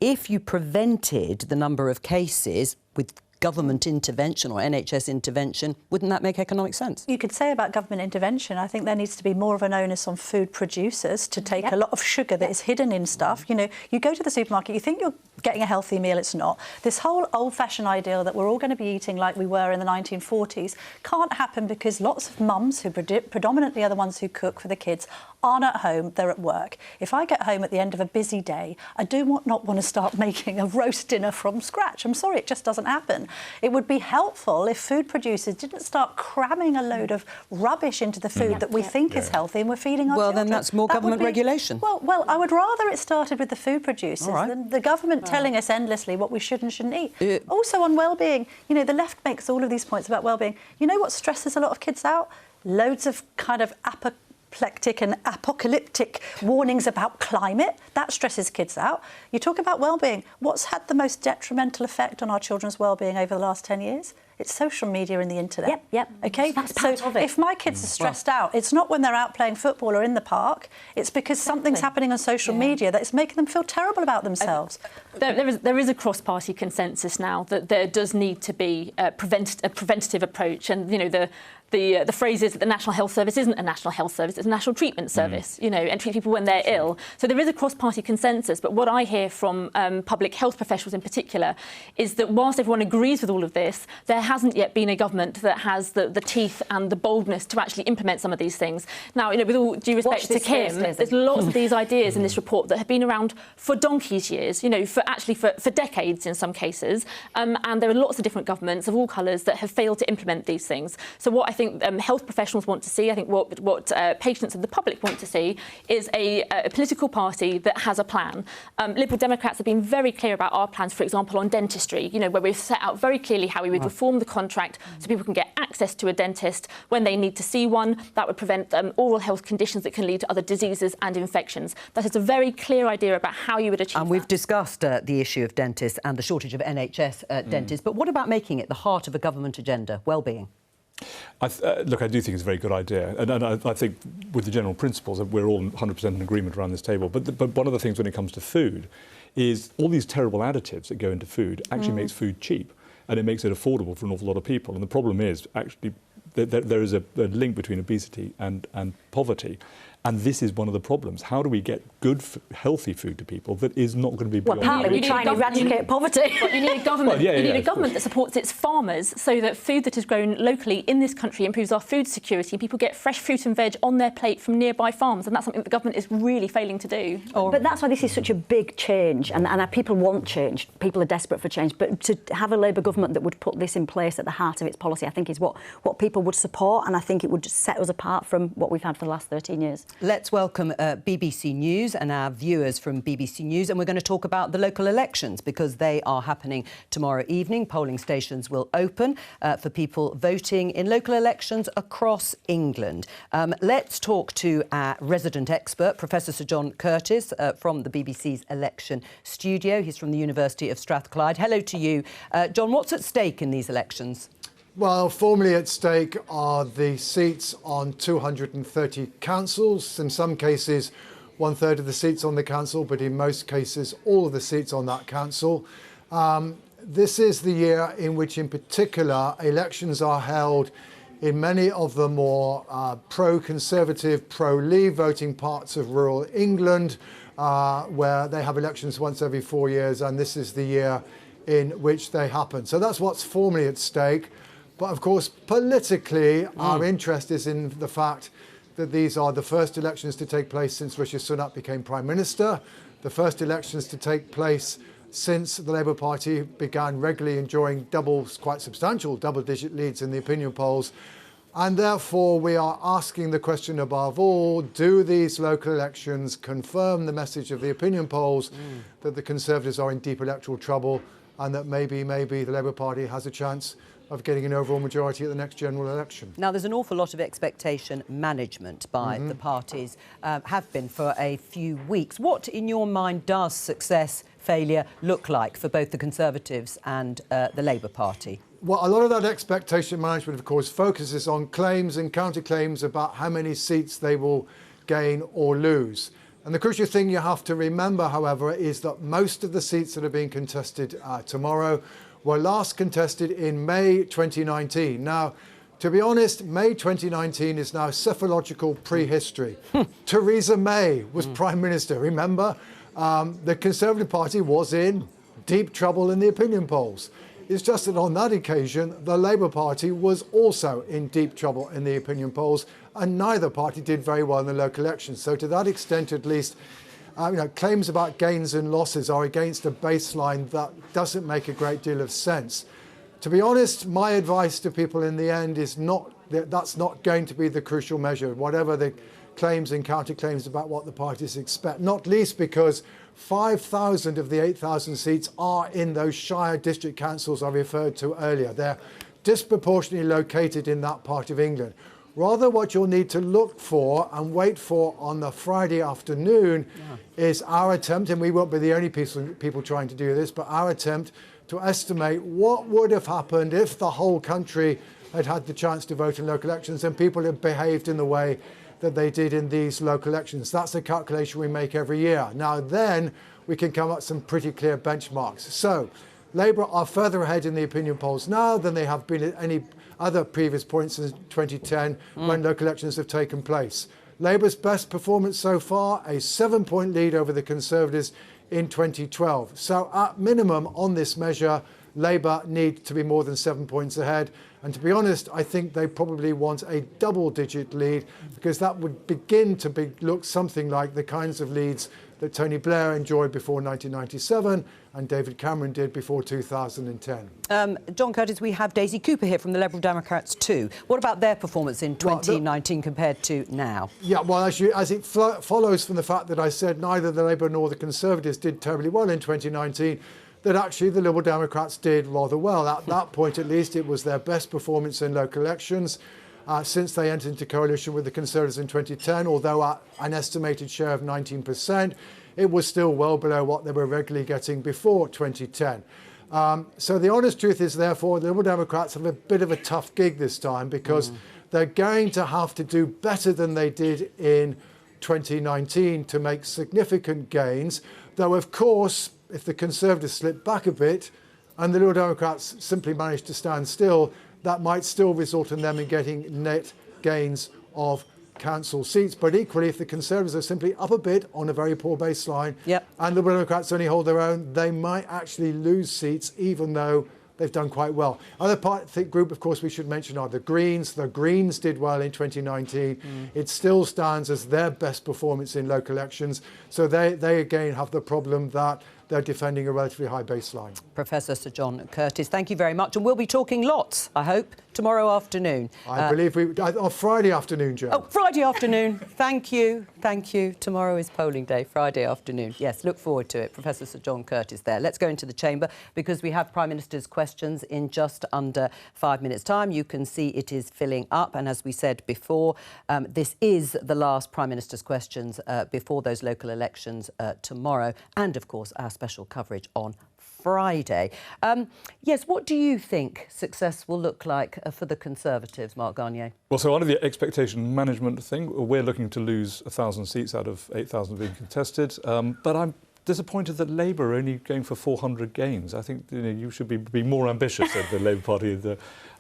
If you prevented the number of cases with government intervention or NHS intervention, wouldn't that make economic sense? You could say about government intervention, I think there needs to be more of an onus on food producers to take a lot of sugar that is hidden in stuff. You know, you go to the supermarket, you think you're getting a healthy meal, it's not. This whole old-fashioned ideal that we're all going to be eating like we were in the 1940s can't happen because lots of mums, who predominantly are the ones who cook for the kids, aren't at home, they're at work. If I get home at the end of a busy day, I do not want to start making a roast dinner from scratch. I'm sorry, it just doesn't happen. It would be helpful if food producers didn't start cramming a load of rubbish into the food that we think is healthy and we're feeding our children. Well, then that's more government regulation. Well, I would rather it started with the food producers than the government telling us endlessly what we should and shouldn't eat. Also on well-being, you know, the left makes all of these points about well-being. You know what stresses a lot of kids out? Loads of kind of apoplectic and apocalyptic warnings about climate. That stresses kids out. You talk about well-being. What's had the most detrimental effect on our children's well-being over the last 10 years? It's social media and the internet. Yep. Okay, That's part of it. If my kids are stressed out, it's not when they're out playing football or in the park. It's because something's happening on social media that's making them feel terrible about themselves. There is a cross-party consensus now that there does need to be a preventative approach, and the phrase is that the National Health Service isn't a National Health Service, it's a National Treatment Service, and treat people when they're ill. So there is a cross-party consensus, but what I hear from public health professionals in particular is that whilst everyone agrees with all of this, there hasn't yet been a government that has the teeth and the boldness to actually implement some of these things. Now, with all due respect to Kim, there's lots of these ideas in this report that have been around for donkey's years, for decades in some cases, and there are lots of different governments of all colours that have failed to implement these things. So what I think health professionals want to see, I think what patients and the public want to see is a political party that has a plan. Liberal Democrats have been very clear about our plans, for example, on dentistry, where we've set out very clearly how we would reform the contract so people can get access to a dentist when they need to see one. That would prevent oral health conditions that can lead to other diseases and infections. That is a very clear idea about how you would achieve that. And we've discussed the issue of dentists and the shortage of NHS dentists, but what about making it the heart of a government agenda, well-being? Look, I do think it's a very good idea, and I think with the general principles, we're all 100% in agreement around this table. But one of the things when it comes to food is all these terrible additives that go into food actually makes food cheap, and it makes it affordable for an awful lot of people. And the problem is actually there is a link between obesity and poverty. And this is one of the problems. How do we get good, healthy food to people that is not going to be beyond... Well, partly we try and eradicate poverty. But you need a government, a government that supports its farmers so that food that is grown locally in this country improves our food security and people get fresh fruit and veg on their plate from nearby farms. And that's something that the government is really failing to do. But that's why this is such a big change. And people want change. People are desperate for change. But to have a Labour government that would put this in place at the heart of its policy, I think is what people would support. And I think it would set us apart from what we've had for the last 13 years. Let's welcome BBC News and our viewers from BBC News, and we're going to talk about the local elections because they are happening tomorrow evening. Polling stations will open for people voting in local elections across England. Let's talk to our resident expert, Professor Sir John Curtis from the BBC's election studio. He's from the University of Strathclyde. Hello to you. John, what's at stake in these elections? Well, formally at stake are the seats on 230 councils. In some cases, 1/3 of the seats on the council, but in most cases, all of the seats on that council. This is the year in which, in particular, elections are held in many of the more pro-Conservative, pro-Leave voting parts of rural England, where they have elections once every 4 years, and this is the year in which they happen. So that's what's formally at stake. But of course, politically, our interest is in the fact that these are the first elections to take place since Rishi Sunak became Prime Minister, the first elections to take place since the Labour Party began regularly enjoying quite substantial double-digit leads in the opinion polls. And therefore, we are asking the question above all, do these local elections confirm the message of the opinion polls that the Conservatives are in deep electoral trouble and that maybe the Labour Party has a chance of getting an overall majority at the next general election? Now, there's an awful lot of expectation management by the parties, have been for a few weeks. What, in your mind, does success, failure look like for both the Conservatives and the Labour Party? Well, a lot of that expectation management, of course, focuses on claims and counterclaims about how many seats they will gain or lose. And the crucial thing you have to remember, however, is that most of the seats that are being contested tomorrow were last contested in May 2019. Now, to be honest, May 2019 is now psephological prehistory. Theresa May was Prime Minister, remember? The Conservative Party was in deep trouble in the opinion polls. It's just that on that occasion, the Labour Party was also in deep trouble in the opinion polls, and neither party did very well in the local elections. So to that extent, at least, claims about gains and losses are against a baseline that doesn't make a great deal of sense. To be honest, my advice to people in the end is that's not going to be the crucial measure, whatever the claims and counterclaims about what the parties expect, not least because 5,000 of the 8,000 seats are in those shire district councils I referred to earlier. They're disproportionately located in that part of England. Rather, what you'll need to look for and wait for on the Friday afternoon is our attempt, and we won't be the only people trying to do this, but our attempt to estimate what would have happened if the whole country had had the chance to vote in local elections and people had behaved in the way that they did in these local elections. That's a calculation we make every year. Now then, we can come up with some pretty clear benchmarks. So, Labour are further ahead in the opinion polls now than they have been at any other previous points in 2010 when local elections have taken place. Labour's best performance so far, a 7-point lead over the Conservatives in 2012. So at minimum on this measure, Labour need to be more than 7 points ahead. And to be honest, I think they probably want a double-digit lead because that would begin to look something like the kinds of leads that Tony Blair enjoyed before 1997 and David Cameron did before 2010. John Curtis, we have Daisy Cooper here from the Liberal Democrats too. What about their performance in 2019 compared to now? Yeah, well, as it follows from the fact that I said neither the Labour nor the Conservatives did terribly well in 2019, that actually the Liberal Democrats did rather well. At that point, at least, it was their best performance in local elections since they entered into coalition with the Conservatives in 2010, although at an estimated share of 19%, it was still well below what they were regularly getting before 2010. So the honest truth is, therefore, the Liberal Democrats have a bit of a tough gig this time because they're going to have to do better than they did in 2019 to make significant gains, though, of course, if the Conservatives slip back a bit and the Liberal Democrats simply manage to stand still, that might still result in them in getting net gains of council seats. But equally, if the Conservatives are simply up a bit on a very poor baseline and the Liberal Democrats only hold their own, they might actually lose seats even though they've done quite well. Other group, of course, we should mention are the Greens. The Greens did well in 2019. It still stands as their best performance in local elections. So they again have the problem that they're defending a relatively high baseline. Professor Sir John Curtis, thank you very much. And we'll be talking lots, I hope, tomorrow afternoon. I believe on Friday afternoon, Jo. Oh, Friday afternoon. Thank you. Thank you. Tomorrow is polling day, Friday afternoon. Yes, look forward to it. Professor Sir John Curtis there. Let's go into the chamber because we have Prime Minister's questions in just under 5 minutes' time. You can see it is filling up. And as we said before, this is the last Prime Minister's questions before those local elections tomorrow. And, of course, our special coverage on Friday. Yes, what do you think success will look like for the Conservatives, Mark Garnier? Well, so under the expectation management thing, we're looking to lose 1,000 seats out of 8,000 being contested. But I'm disappointed that Labour are only going for 400 gains. I think you should be more ambitious at the Labour Party.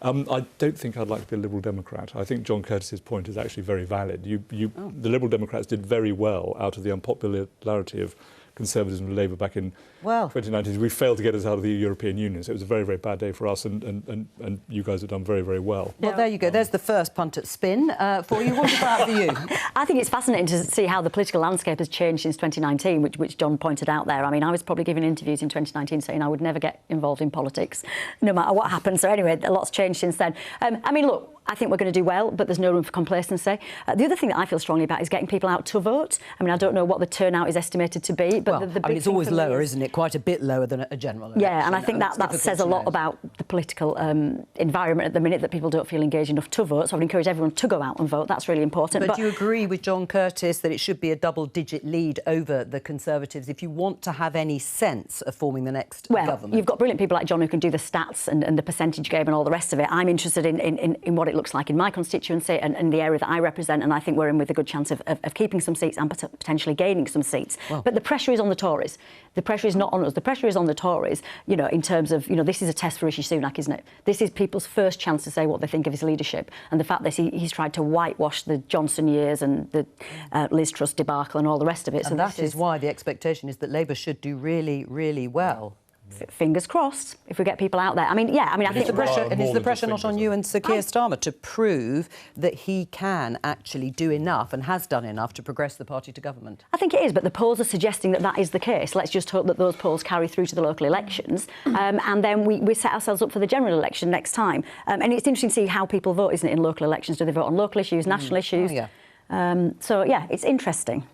I don't think I'd like to be a Liberal Democrat. I think John Curtis's point is actually very valid. The Liberal Democrats did very well out of the unpopularity of Conservatism and Labour back in 2019. We failed to get us out of the European Union, so it was a very, very bad day for us, and you guys have done very, very well. Well, there you go. There's the first punt at spin for you. What about for you? I think it's fascinating to see how the political landscape has changed since 2019, which John pointed out there. I mean, I was probably giving interviews in 2019 saying I would never get involved in politics, no matter what happened. So anyway, a lot's changed since then. I mean, look, I think we're going to do well, but there's no room for complacency. The other thing that I feel strongly about is getting people out to vote. I mean, I don't know what the turnout is estimated to be, but the big it's always lower, isn't it? Quite a bit lower than a general election. Yeah, and I think that says a lot about the political environment at the minute, that people don't feel engaged enough to vote. So I would encourage everyone to go out and vote. That's really important. But do you agree with John Curtis that it should be a double-digit lead over the Conservatives if you want to have any sense of forming the next government? You've got brilliant people like John who can do the stats and the percentage game and all the rest of it. I'm interested in what it looks like in my constituency and the area that I represent, and I think we're in with a good chance of keeping some seats and potentially gaining some seats. But the pressure is on the Tories. The pressure is not on us. The pressure is on the Tories, in terms of, this is a test for Rishi Sunak, isn't it? This is people's first chance to say what they think of his leadership. And the fact that he's tried to whitewash the Johnson years and the Liz Truss debacle and all the rest of it. And so that is why the expectation is that Labour should do really, really well. Fingers crossed if we get people out there. I think the pressure, and is the pressure not on you and Sir Keir Starmer to prove that he can actually do enough and has done enough to progress the party to government? I think it is, but the polls are suggesting that is the case. Let's just hope that those polls carry through to the local elections, and then we set ourselves up for the general election next time. And it's interesting to see how people vote, isn't it, in local elections? Do they vote on local issues, national issues? Oh, yeah. So, yeah, it's interesting.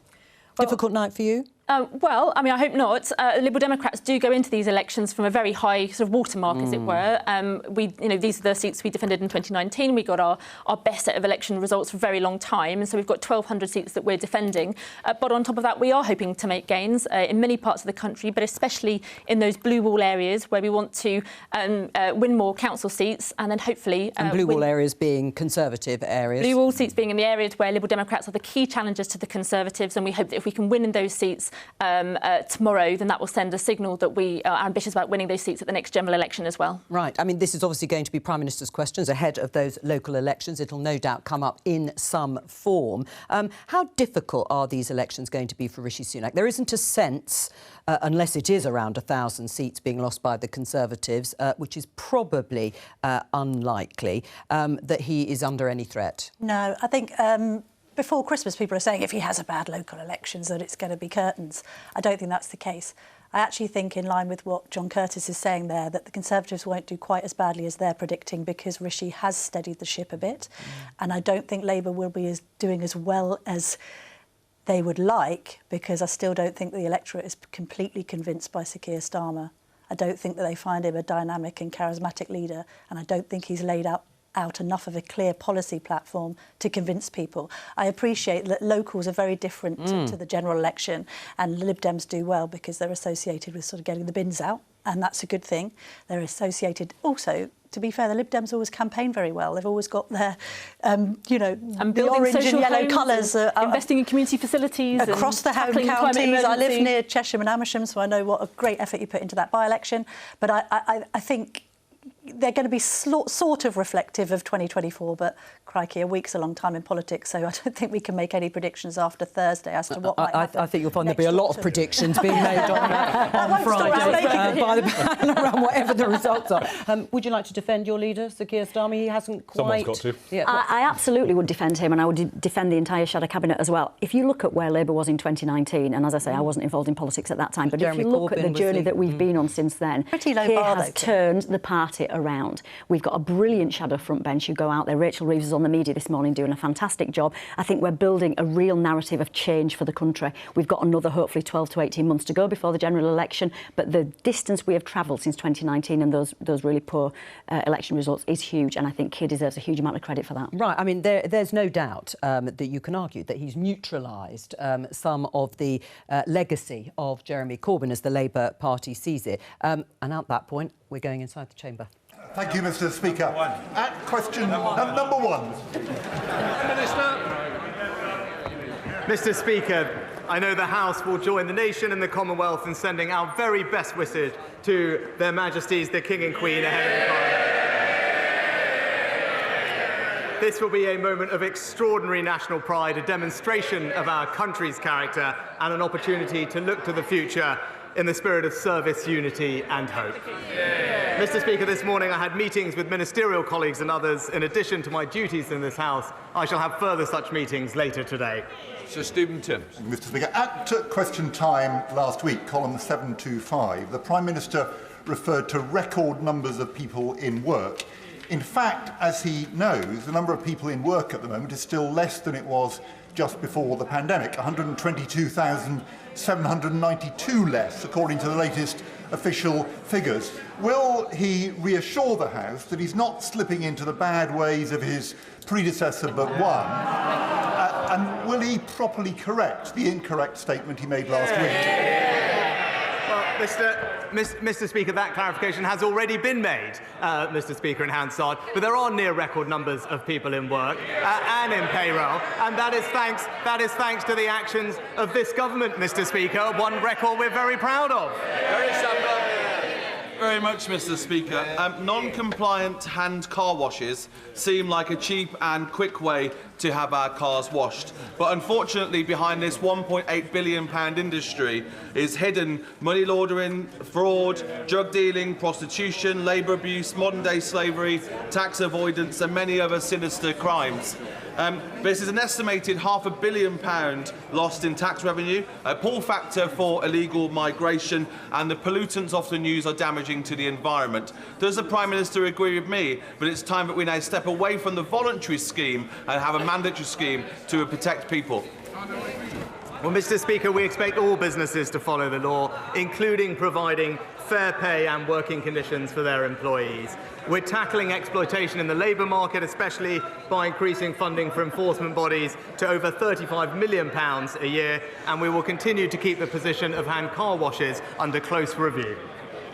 Difficult night for you? Well, I mean, I hope not. Liberal Democrats do go into these elections from a very high sort of watermark, as it were. These are the seats we defended in 2019. We got our best set of election results for a very long time, and so we've got 1,200 seats that we're defending. But on top of that, we are hoping to make gains in many parts of the country, but especially in those blue wall areas where we want to win more council seats, and then hopefully and blue wall areas being Conservative areas. Blue wall seats being in the areas where Liberal Democrats are the key challengers to the Conservatives, and we hope that if we can win in those seats tomorrow, then that will send a signal that we are ambitious about winning those seats at the next general election as well. Right. I mean, this is obviously going to be Prime Minister's questions ahead of those local elections. It'll no doubt come up in some form. How difficult are these elections going to be for Rishi Sunak? There isn't a sense, unless it is around 1,000 seats being lost by the Conservatives, which is probably unlikely, that he is under any threat. No, I think before Christmas, people are saying if he has a bad local elections that it's going to be curtains. I don't think that's the case. I actually think, in line with what John Curtis is saying there, that the Conservatives won't do quite as badly as they're predicting because Rishi has steadied the ship a bit. And I don't think Labour will be doing as well as they would like, because I still don't think the electorate is completely convinced by Sir Keir Starmer. I don't think that they find him a dynamic and charismatic leader, and I don't think he's laid out enough of a clear policy platform to convince people. I appreciate that locals are very different to the general election, and Lib Dems do well because they're associated with sort of getting the bins out, and that's a good thing. They're associated also, to be fair, the Lib Dems always campaign very well. They've always got their, and the orange and yellow colours. Investing in community facilities. Across the home counties. I live near Chesham and Amersham, so I know what a great effort you put into that by-election. But I think they're going to be sort of reflective of 2024, but crikey, a week's a long time in politics, so I don't think we can make any predictions after Thursday as to what might happen. I think you'll find there'll be a lot of predictions being made on Friday by the panel around whatever the results are. Would you like to defend your leader, Sir Keir Starmer? He hasn't quite... Someone's got to. Yeah. I absolutely would defend him, and I would defend the entire shadow cabinet as well. If you look at where Labour was in 2019, and as I say, I wasn't involved in politics at that time, but Jeremy if you look Corbyn at the journey that we've been on since then, pretty low Keir bar, has turned the party around. We've got a brilliant shadow front bench who go out there. Rachel Reeves was on the media this morning doing a fantastic job. I think we're building a real narrative of change for the country. We've got another, hopefully, 12 to 18 months to go before the general election, but the distance we have travelled since 2019 and those really poor election results is huge, and I think Keir deserves a huge amount of credit for that. Right, I mean, there's no doubt that you can argue that he's neutralised some of the legacy of Jeremy Corbyn as the Labour Party sees it. And at that point, we're going inside the chamber. Thank you, Mr. Speaker. At question number one. Mr. Speaker, I know the House will join the nation and the Commonwealth in sending our very best wishes to their Majesties the King and Queen ahead of the Parliament. This will be a moment of extraordinary national pride, a demonstration of our country's character, and an opportunity to look to the future in the spirit of service, unity and hope. Mr. Speaker, this morning I had meetings with ministerial colleagues and others. In addition to my duties in this House, I shall have further such meetings later today. Sir Stephen Timms. Mr. Speaker, at question time last week, column 725, the Prime Minister referred to record numbers of people in work. In fact, as he knows, the number of people in work at the moment is still less than it was just before the pandemic, 122,792 less, according to the latest official figures. Will he reassure the House that he's not slipping into the bad ways of his predecessor but one? And will he properly correct the incorrect statement he made last week? Well, Mr. Speaker, that clarification has already been made, Mr. Speaker, in Hansard, but there are near record numbers of people in work and in payroll, and that is thanks to the actions of this government, Mr. Speaker, one record we're very proud of. Very much, Mr. Speaker. Non-compliant hand car washes seem like a cheap and quick way to have our cars washed. But unfortunately, behind this £1.8 billion industry is hidden money laundering, fraud, drug dealing, prostitution, labour abuse, modern-day slavery, tax avoidance and many other sinister crimes. This is an estimated £500 million lost in tax revenue, a pull factor for illegal migration, and the pollutants often used are damaging to the environment. Does the Prime Minister agree with me that it's time that we now step away from the voluntary scheme and have a mandatory scheme to protect people? Well, Mr. Speaker, we expect all businesses to follow the law, including providing fair pay and working conditions for their employees. We're tackling exploitation in the labour market, especially by increasing funding for enforcement bodies to over £35 million a year, and we will continue to keep the position of hand car washes under close review.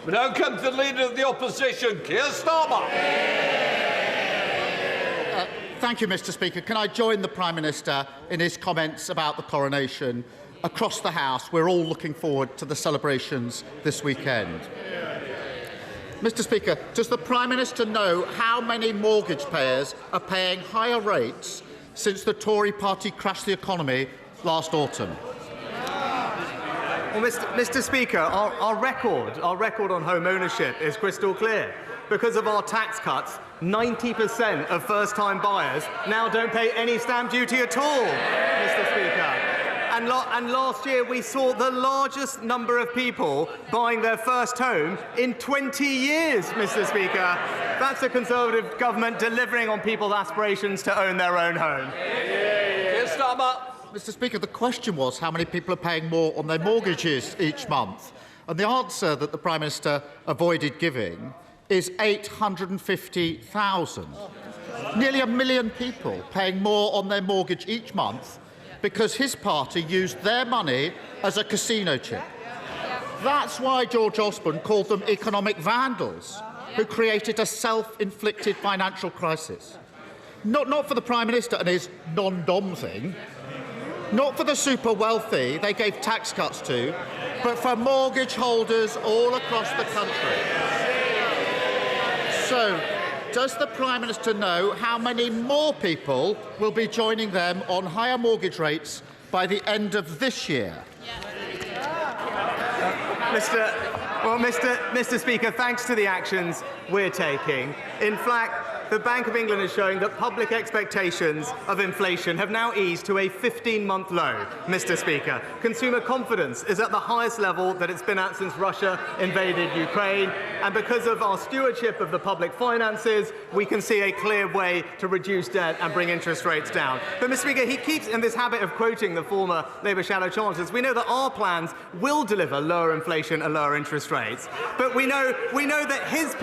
We now come to the Leader of the Opposition, Keir Starmer. Thank you, Mr. Speaker. Can I join the Prime Minister in his comments about the coronation? Across the House, we're all looking forward to the celebrations this weekend. Mr. Speaker, does the Prime Minister know how many mortgage payers are paying higher rates since the Tory party crashed the economy last autumn? Well, Mr. Speaker, our record on home ownership is crystal clear. Because of our tax cuts, 90% of first-time buyers now don't pay any stamp duty at all, Mr. Speaker. And last year we saw the largest number of people buying their first home in 20 years, Mr. Speaker. That's a Conservative government delivering on people's aspirations to own their own home. Mr. Speaker, the question was how many people are paying more on their mortgages each month. And the answer that the Prime Minister avoided giving is 850,000. Nearly 1 million people paying more on their mortgage each month because his party used their money as a casino chip. That's why George Osborne called them economic vandals who created a self-inflicted financial crisis. Not for the Prime Minister and his non-dom thing, not for the super wealthy they gave tax cuts to, but for mortgage holders all across the country. So, does the Prime Minister know how many more people will be joining them on higher mortgage rates by the end of this year? Mr. Speaker, thanks to the actions we're taking, in fact, the Bank of England is showing that public expectations of inflation have now eased to a 15-month low, Mr. Speaker. Consumer confidence is at the highest level that it's been at since Russia invaded Ukraine, and because of our stewardship of the public finances, we can see a clear way to reduce debt and bring interest rates down. But, Mr. Speaker, he keeps in this habit of quoting the former Labour shadow chancellors. We know that our plans will deliver lower inflation and lower interest rates, but we know that his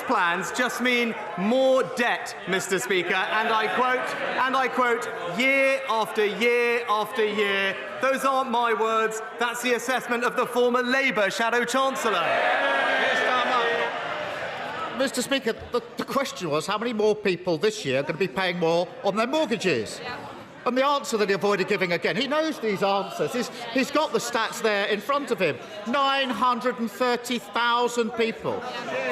plans just mean more debt, Mr. Speaker, and I quote, year after year after year. Those aren't my words, that's the assessment of the former Labour Shadow Chancellor. Mr. Speaker, the question was how many more people this year are going to be paying more on their mortgages? And the answer that he avoided giving again, he knows these answers. He's got the stats there in front of him. 930,000 people.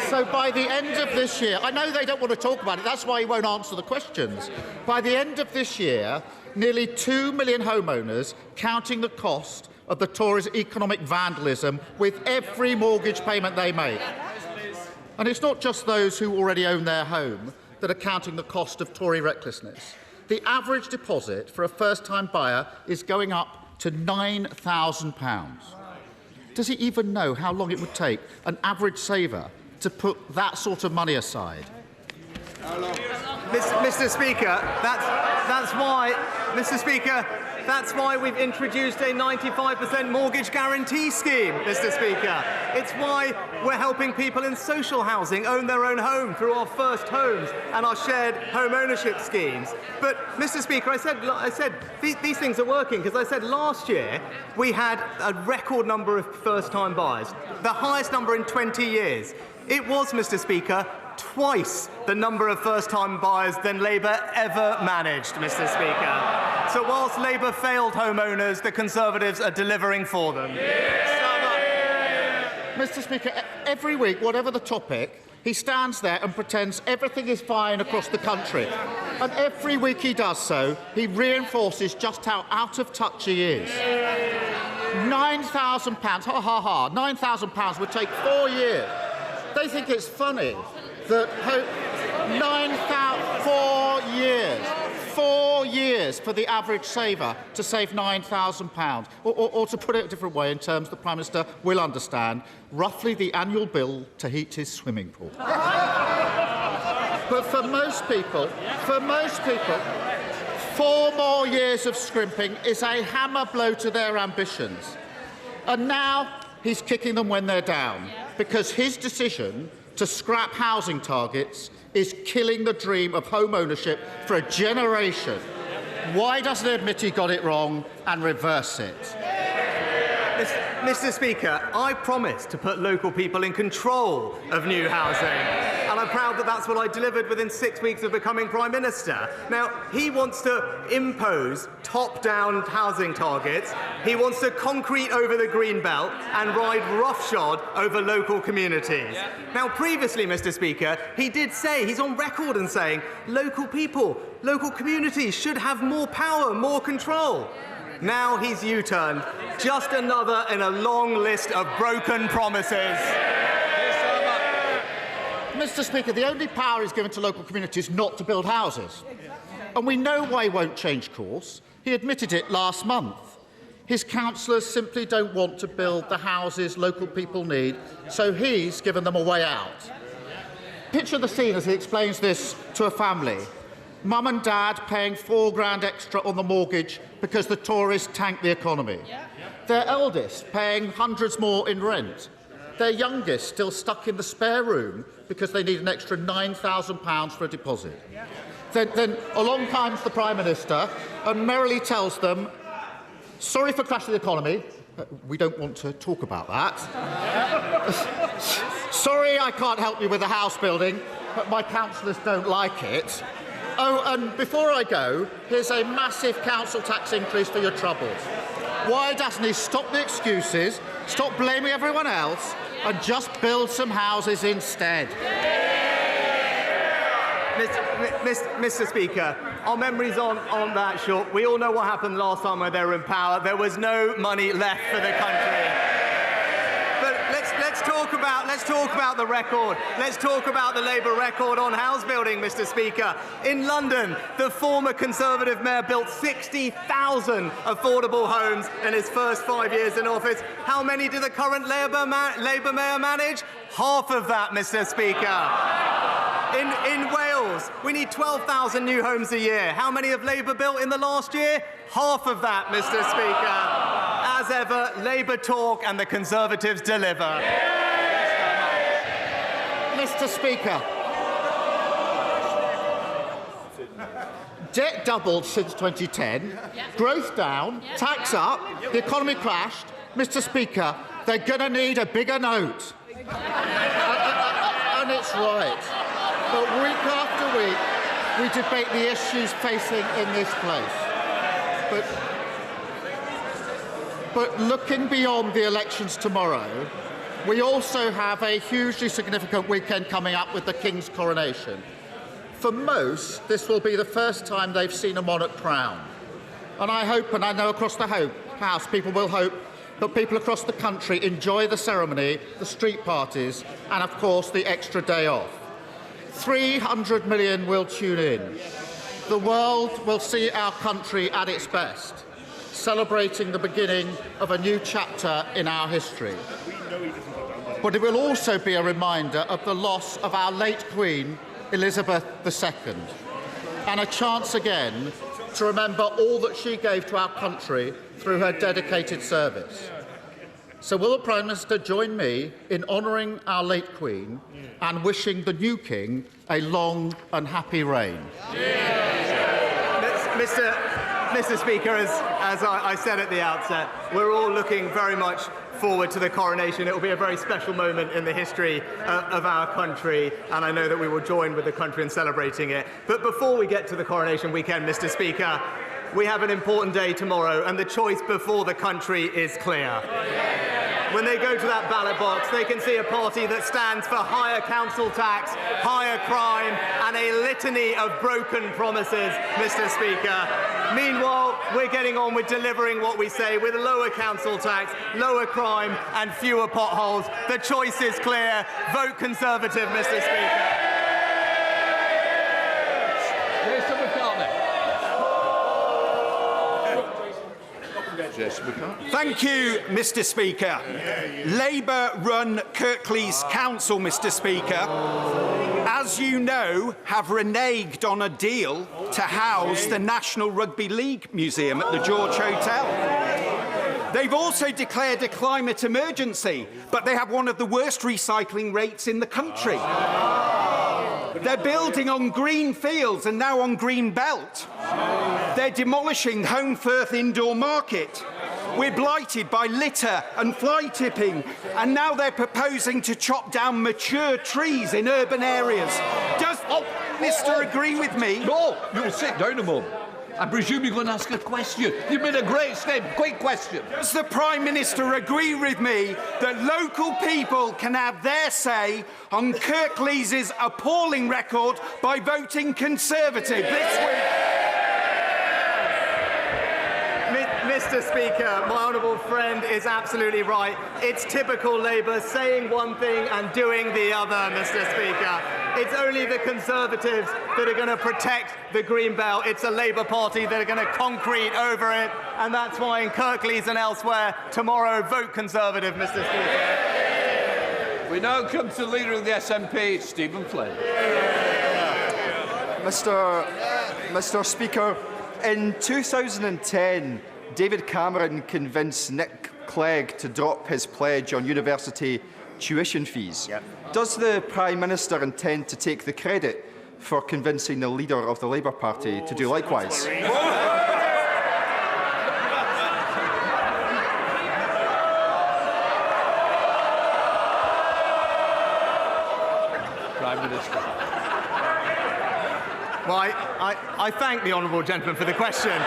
So by the end of this year, I know they don't want to talk about it, that's why he won't answer the questions. By the end of this year, nearly 2 million homeowners, counting the cost of the Tories' economic vandalism with every mortgage payment they make. And it's not just those who already own their home that are counting the cost of Tory recklessness. The average deposit for a first-time buyer is going up to £9,000. Does he even know how long it would take an average saver to put that sort of money aside? Mr. Speaker, that's why, Mr. Speaker, that's why we've introduced a 95% mortgage guarantee scheme, Mr. Speaker. It's why we're helping people in social housing own their own home through our first homes and our shared home ownership schemes. But, Mr. Speaker, I said these things are working because I said last year we had a record number of first-time buyers, the highest number in 20 years. It was, Mr. Speaker, twice the number of first-time buyers than Labour ever managed, Mr. Speaker. So whilst Labour failed homeowners, the Conservatives are delivering for them. Mr. Speaker, every week, whatever the topic, he stands there and pretends everything is fine across the country. And every week he does so, he reinforces just how out of touch he is. £9,000, ha ha ha, £9,000 would take 4 years. They think it's funny that 4 years for the average saver to save £9,000. Or to put it a different way, in terms the Prime Minister will understand, roughly the annual bill to heat his swimming pool. But for most people, 4 more years of scrimping is a hammer blow to their ambitions. And now he's kicking them when they're down, because his decision to scrap housing targets is killing the dream of home ownership for a generation. Why doesn't he admit he got it wrong and reverse it? Mr. Speaker, I promised to put local people in control of new housing, and I'm proud that that's what I delivered within 6 weeks of becoming Prime Minister. Now, he wants to impose top-down housing targets, he wants to concrete over the green belt and ride roughshod over local communities. Now, previously, Mr. Speaker, he did say, he's on record and saying, local people, local communities should have more power, more control. Now he's U-turned. Just another in a long list of broken promises. Mr. Speaker, the only power he's given to local communities not to build houses. And we know why he won't change course. He admitted it last month. His councillors simply don't want to build the houses local people need, so he's given them a way out. Picture the scene as he explains this to a family. Mum and Dad paying £4 extra on the mortgage because the Tories tanked the economy. Their eldest paying hundreds more in rent. Their youngest still stuck in the spare room because they need an extra £9,000 for a deposit. Then along comes the Prime Minister and merrily tells them, sorry for crashing the economy. We don't want to talk about that. Sorry I can't help you with the house building, but my councillors don't like it. Oh, and before I go, here's a massive council tax increase for your troubles. Why doesn't he stop the excuses, stop blaming everyone else, and just build some houses instead? Mr. Speaker, our memories on that short. We all know what happened last time when they were in power. There was no money left for the country. But let's talk about the record. Let's talk about the Labour record on house building, Mr. Speaker. In London, the former Conservative mayor built 60,000 affordable homes in his first 5 years in office. How many did the current Labour mayor manage? Half of that, Mr. Speaker. In Wales, we need 12,000 new homes a year. How many have Labour built in the last year? Half of that, Mr. Speaker. As ever, Labour talk and the Conservatives deliver. Mr. Speaker, debt doubled since 2010, growth down, tax up, the economy crashed. Mr. Speaker, they're going to need a bigger note. And it's right. But week after week, we debate the issues facing in this place. But looking beyond the elections tomorrow, we also have a hugely significant weekend coming up with the King's coronation. For most, this will be the first time they've seen a monarch crowned. And I hope, and I know across the House, people will hope that people across the country enjoy the ceremony, the street parties, and of course the extra day off. 300 million will tune in. The world will see our country at its best, celebrating the beginning of a new chapter in our history. But it will also be a reminder of the loss of our late Queen, Elizabeth II, and a chance again to remember all that she gave to our country through her dedicated service. So will the Prime Minister join me in honouring our late Queen and wishing the new King a long and happy reign? Mr. Speaker, as I said at the outset, we're all looking very much forward to the coronation. It will be a very special moment in the history of our country, and I know that we will join with the country in celebrating it. But before we get to the coronation weekend, Mr. Speaker, we have an important day tomorrow, and the choice before the country is clear. When they go to that ballot box, they can see a party that stands for higher council tax, higher crime, and a litany of broken promises, Mr. Speaker. Meanwhile, we're getting on with delivering what we say with lower council tax, lower crime, and fewer potholes. The choice is clear. Vote Conservative, Mr. Speaker. Yes. Thank you, Mr. Speaker. Labour run Kirklees Council, Mr. Speaker, as you know, have reneged on a deal to house the National Rugby League Museum at the George Hotel. They've also declared a climate emergency, but they have one of the worst recycling rates in the country. They're building on green fields and now on green belt. They're demolishing Home Firth Indoor Market. We're blighted by litter and fly tipping, and now they're proposing to chop down mature trees in urban areas. Does Mr. agree with me? No, you'll sit down a moment. I presume you're going to ask a question. You've made a great step. Quick question. Does the Prime Minister agree with me that local people can have their say on Kirklees' appalling record by voting Conservative this week? Mr. Speaker, my honourable friend is absolutely right. It's typical Labour saying one thing and doing the other, Mr. Speaker. It's only the Conservatives that are going to protect the Green Belt. It's a Labour Party that are going to concrete over it, and that's why in Kirklees and elsewhere, tomorrow, vote Conservative, Mr. Speaker. We now come to the Leader of the SNP, Stephen Flynn. Mr. Speaker, in 2010, David Cameron convinced Nick Clegg to drop his pledge on university tuition fees. Does the Prime Minister intend to take the credit for convincing the leader of the Labour Party to do likewise? Prime Minister. Well, I thank the honourable gentleman for the question.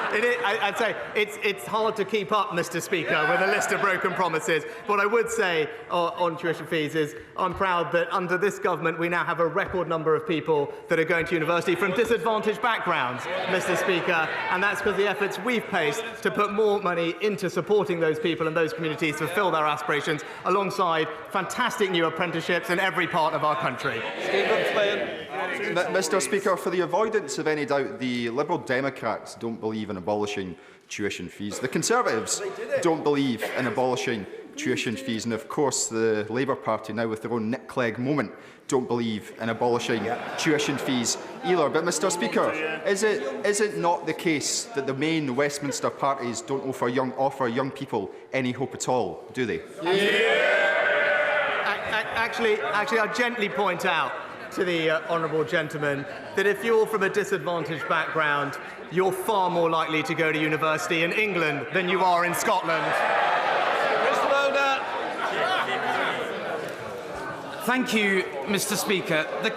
I'd say it's hard to keep up, Mr. Speaker, with a list of broken promises. What I would say on tuition fees is I'm proud that under this government we now have a record number of people that are going to university from disadvantaged backgrounds, Mr. Speaker, and that's because the efforts we've placed to put more money into supporting those people and those communities to fulfil their aspirations, alongside fantastic new apprenticeships in every part of our country. Stephen Flynn. Mr. Speaker, for the avoidance of any doubt, the Liberal Democrats don't believe in abolishing tuition fees. The Conservatives don't believe in abolishing tuition fees, and of course the Labour Party, now with their own Nick Clegg moment, don't believe in abolishing tuition fees either. But, Mr. Speaker, is it not the case that the main Westminster parties don't offer young people any hope at all, do they? Actually, I gently point out to the honourable gentleman that if you're from a disadvantaged background, you're far more likely to go to university in England than you are in Scotland. Thank you, Mr. Speaker. The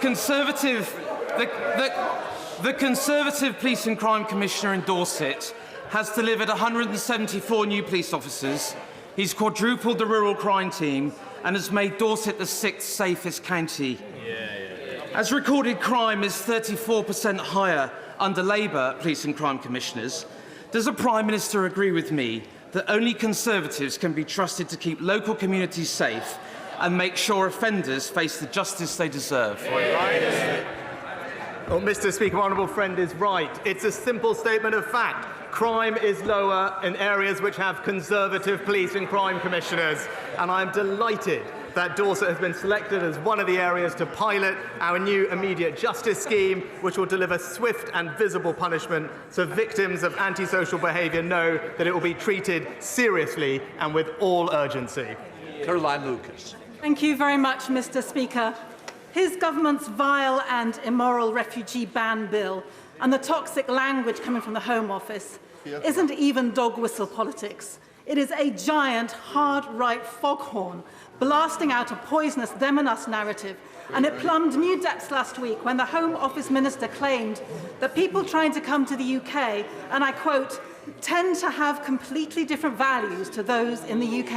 Conservative Police and Crime Commissioner in Dorset has delivered 174 new police officers. He's quadrupled the rural crime team and has made Dorset the 6th safest county. As recorded crime is 34% higher under Labour Police and Crime Commissioners, does the Prime Minister agree with me that only Conservatives can be trusted to keep local communities safe and make sure offenders face the justice they deserve? Well, Mr. Speaker, my honourable friend is right. It's a simple statement of fact. Crime is lower in areas which have Conservative police and crime commissioners, and I'm delighted that Dorset has been selected as one of the areas to pilot our new immediate justice scheme, which will deliver swift and visible punishment so victims of antisocial behaviour know that it will be treated seriously and with all urgency. Caroline Lucas. Thank you very much, Mr. Speaker. His government's vile and immoral refugee ban bill and the toxic language coming from the Home Office isn't even dog whistle politics. It is a giant, hard-right foghorn blasting out a poisonous them and us narrative, and it plumbed new depths last week when the Home Office Minister claimed that people trying to come to the UK, and I quote, tend to have completely different values to those in the UK.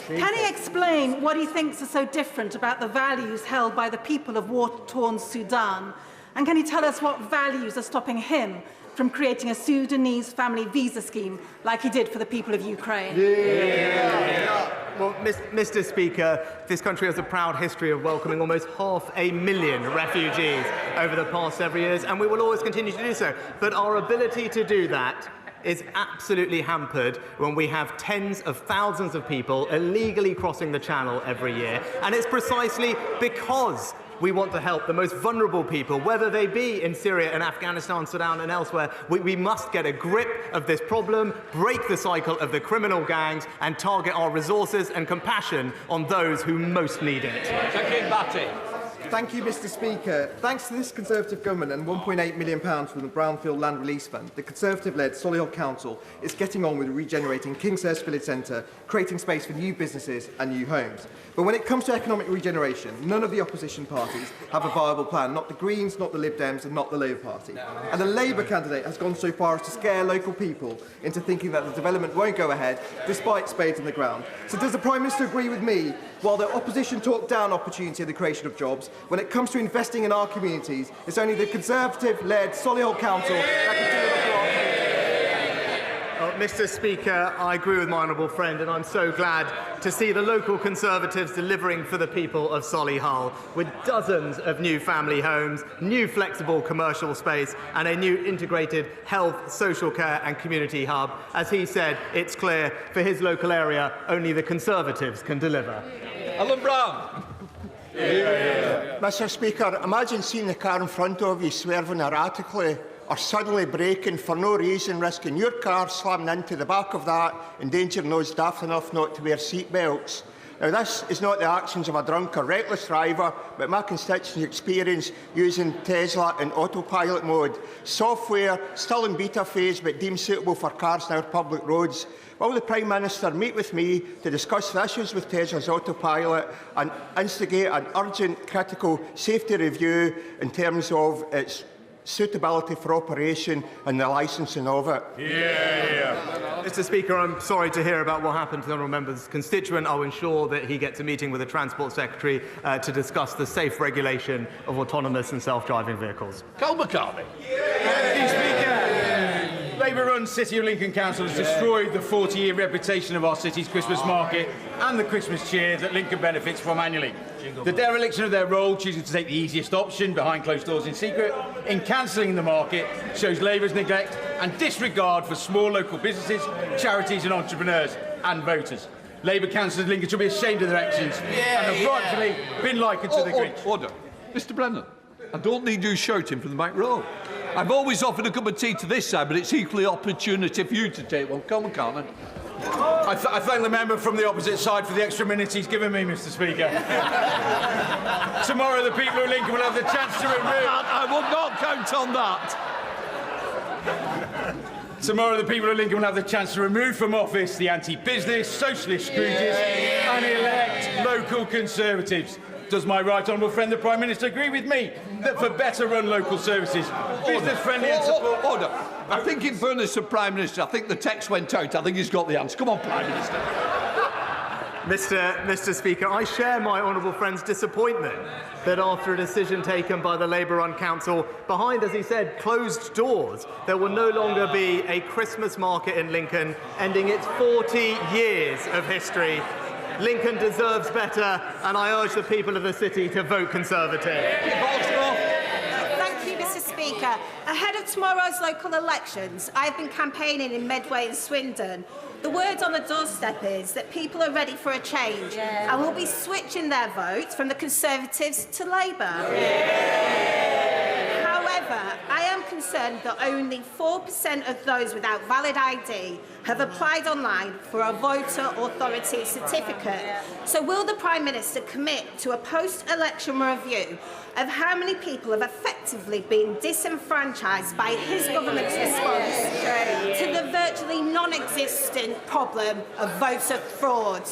Can he explain what he thinks is so different about the values held by the people of war-torn Sudan? And can he tell us what values are stopping him from creating a Sudanese family visa scheme like he did for the people of Ukraine? Well, Mr. Speaker, this country has a proud history of welcoming almost 500,000 refugees over the past several years, and we will always continue to do so. But our ability to do that is absolutely hampered when we have tens of thousands of people illegally crossing the Channel every year. And it's precisely because we want to help the most vulnerable people, whether they be in Syria and Afghanistan, Sudan and elsewhere. We must get a grip of this problem, break the cycle of the criminal gangs and target our resources and compassion on those who most need it. Thank you, Mr. Speaker. Thanks to this Conservative government and £1.8 million from the Brownfield Land Release Fund, the Conservative-led Solihull Council is getting on with regenerating Kingshurst Village Centre, creating space for new businesses and new homes. But when it comes to economic regeneration, none of the opposition parties have a viable plan, not the Greens, not the Lib Dems and not the Labour Party. And the Labour candidate has gone so far as to scare local people into thinking that the development won't go ahead, despite spades on the ground. So does the Prime Minister agree with me, while the opposition talk down opportunity and the creation of jobs, when it comes to investing in our communities, it's only the Conservative-led Solihull Council that can do the job? Mr. Speaker, I agree with my honourable friend, and I'm so glad to see the local Conservatives delivering for the people of Solihull, with dozens of new family homes, new flexible commercial space and a new integrated health, social care and community hub. As he said, it's clear for his local area, only the Conservatives can deliver. Alan Brown. Mr. Speaker, imagine seeing the car in front of you swerving erratically or suddenly braking for no reason, risking your car slamming into the back of that, endangering those daft enough not to wear seat belts. Now, this is not the actions of a drunk or reckless driver, but my constituents' experience using Tesla in autopilot mode. Software still in beta phase, but deemed suitable for cars on our public roads. Will the Prime Minister meet with me to discuss the issues with Tesla's autopilot and instigate an urgent critical safety review in terms of its suitability for operation and the licensing of it? Mr. Speaker, I'm sorry to hear about what happened to the honourable member's constituent. I'll ensure that he gets a meeting with the Transport Secretary to discuss the safe regulation of autonomous and self-driving vehicles. Cal McCarthy. Labour-run City of Lincoln Council has destroyed the 40-year reputation of our city's Christmas market and the Christmas cheer that Lincoln benefits from annually. The dereliction of their role, choosing to take the easiest option behind closed doors in secret, in cancelling the market, shows Labour's neglect and disregard for small local businesses, charities and entrepreneurs and voters. Labour councillors in Lincoln should be ashamed of their actions and have rightfully been likened to the Grinch. Order. Mr. Brennan, I don't need you shouting from the back row. I've always offered a cup of tea to this side, but it's equally opportunity for you to take one. Come on, Carmen. I thank the member from the opposite side for the extra minutes he's given me, Mr. Speaker. Tomorrow the people of Lincoln will have the chance to remove... I will not count on that. Tomorrow the people of Lincoln will have the chance to remove from office the anti-business, socialist Scrooges and elect local Conservatives. Does my right honourable friend the Prime Minister agree with me that for better run local services, business-friendly and support... Order. I think in fairness to Prime Minister, I think the text went out. I think he's got the answer. Come on, Prime Minister. Mr. Speaker, I share my honourable friend's disappointment that after a decision taken by the Labour-run council behind, as he said, closed doors, there will no longer be a Christmas market in Lincoln, ending its 40 years of history. Lincoln deserves better, and I urge the people of the city to vote Conservative. Thank you, Mr. Speaker. Ahead of tomorrow's local elections, I've been campaigning in Medway and Swindon. The word on the doorstep is that people are ready for a change and will be switching their votes from the Conservatives to Labour. However, I am concerned that only 4% of those without valid ID have applied online for a voter authority certificate. So will the Prime Minister commit to a post-election review of how many people have effectively been disenfranchised by his government's response to the virtually non-existent problem of voter fraud?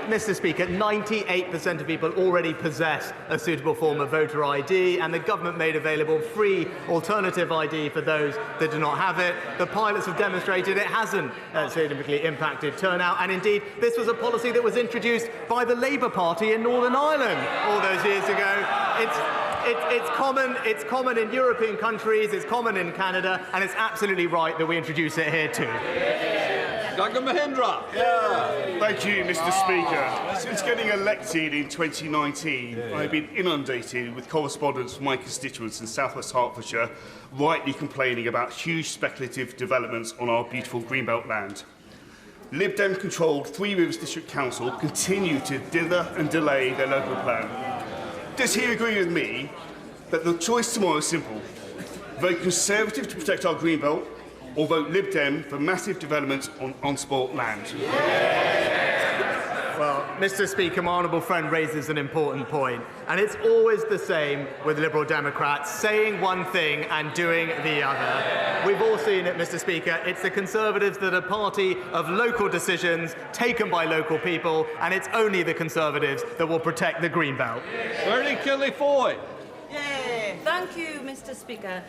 Mr. Speaker, 98% of people already possess a suitable form of voter ID, and the government made available free alternative ID for those that do not have it. The pilots have demonstrated it hasn't significantly impacted turnout, and indeed this was a policy that was introduced by the Labour Party in Northern Ireland all those years ago. It's common in European countries, it's common in Canada, and it's absolutely right that we introduce it here too. Dr. Mahindra. Yeah. Thank you, Mr. Speaker. Since getting elected in 2019, I've been inundated with correspondence from my constituents in South West Hertfordshire, rightly complaining about huge speculative developments on our beautiful Greenbelt land. Lib Dem-controlled Three Rivers District Council continue to dither and delay their local plan. Does he agree with me that the choice tomorrow is simple? Vote Conservative to protect our Greenbelt, or vote Lib Dem for massive developments on sport land? Well, Mr. Speaker, my honourable friend raises an important point, and it's always the same with Liberal Democrats, saying one thing and doing the other. We've all seen it, Mr. Speaker. It's the Conservatives that are a party of local decisions taken by local people, and it's only the Conservatives that will protect the Greenbelt. Bernie Kelly-Foy. Thank you, Mr. Speaker.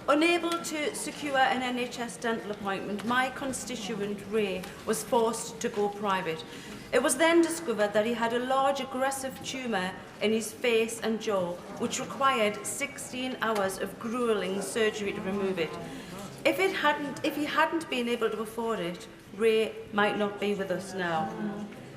Unable to secure an NHS dental appointment, my constituent Ray was forced to go private. It was then discovered that he had a large aggressive tumour in his face and jaw, which required 16 hours of gruelling surgery to remove it. If he hadn't been able to afford it, Ray might not be with us now.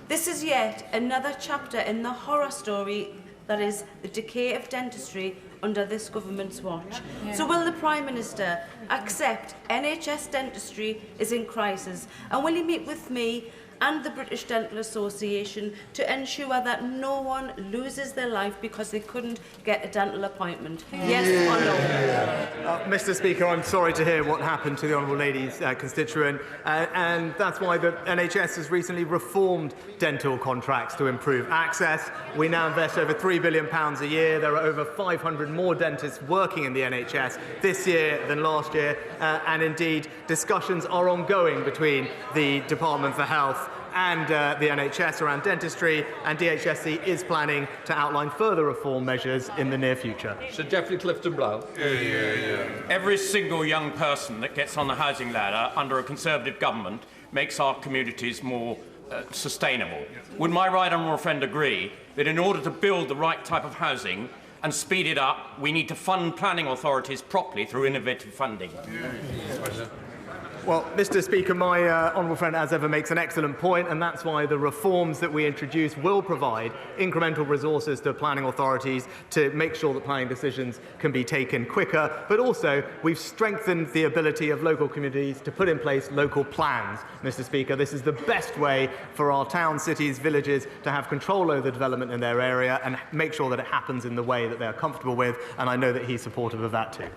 This is yet another chapter in the horror story that is the decay of dentistry under this government's watch. So will the Prime Minister accept NHS dentistry is in crisis, and will he meet with me and the British Dental Association to ensure that no one loses their life because they couldn't get a dental appointment? Yes or no? Mr. Speaker, I'm sorry to hear what happened to the Honourable Lady's constituent, and that's why the NHS has recently reformed dental contracts to improve access. We now invest over £3 billion a year. There are over 500 more dentists working in the NHS this year than last year, and indeed discussions are ongoing between the Department for Health and the NHS around dentistry, and DHSC is planning to outline further reform measures in the near future. Sir Geoffrey Clifton-Blow. Every single young person that gets on the housing ladder under a Conservative government makes our communities more sustainable. Would my right honourable friend agree that in order to build the right type of housing and speed it up, we need to fund planning authorities properly through innovative funding? Well, Mr. Speaker, my honourable friend, as ever, makes an excellent point, and that's why the reforms that we introduce will provide incremental resources to planning authorities to make sure that planning decisions can be taken quicker. But also, we've strengthened the ability of local communities to put in place local plans, Mr. Speaker. This is the best way for our towns, cities, villages to have control over the development in their area and make sure that it happens in the way that they're comfortable with, and I know that he's supportive of that too.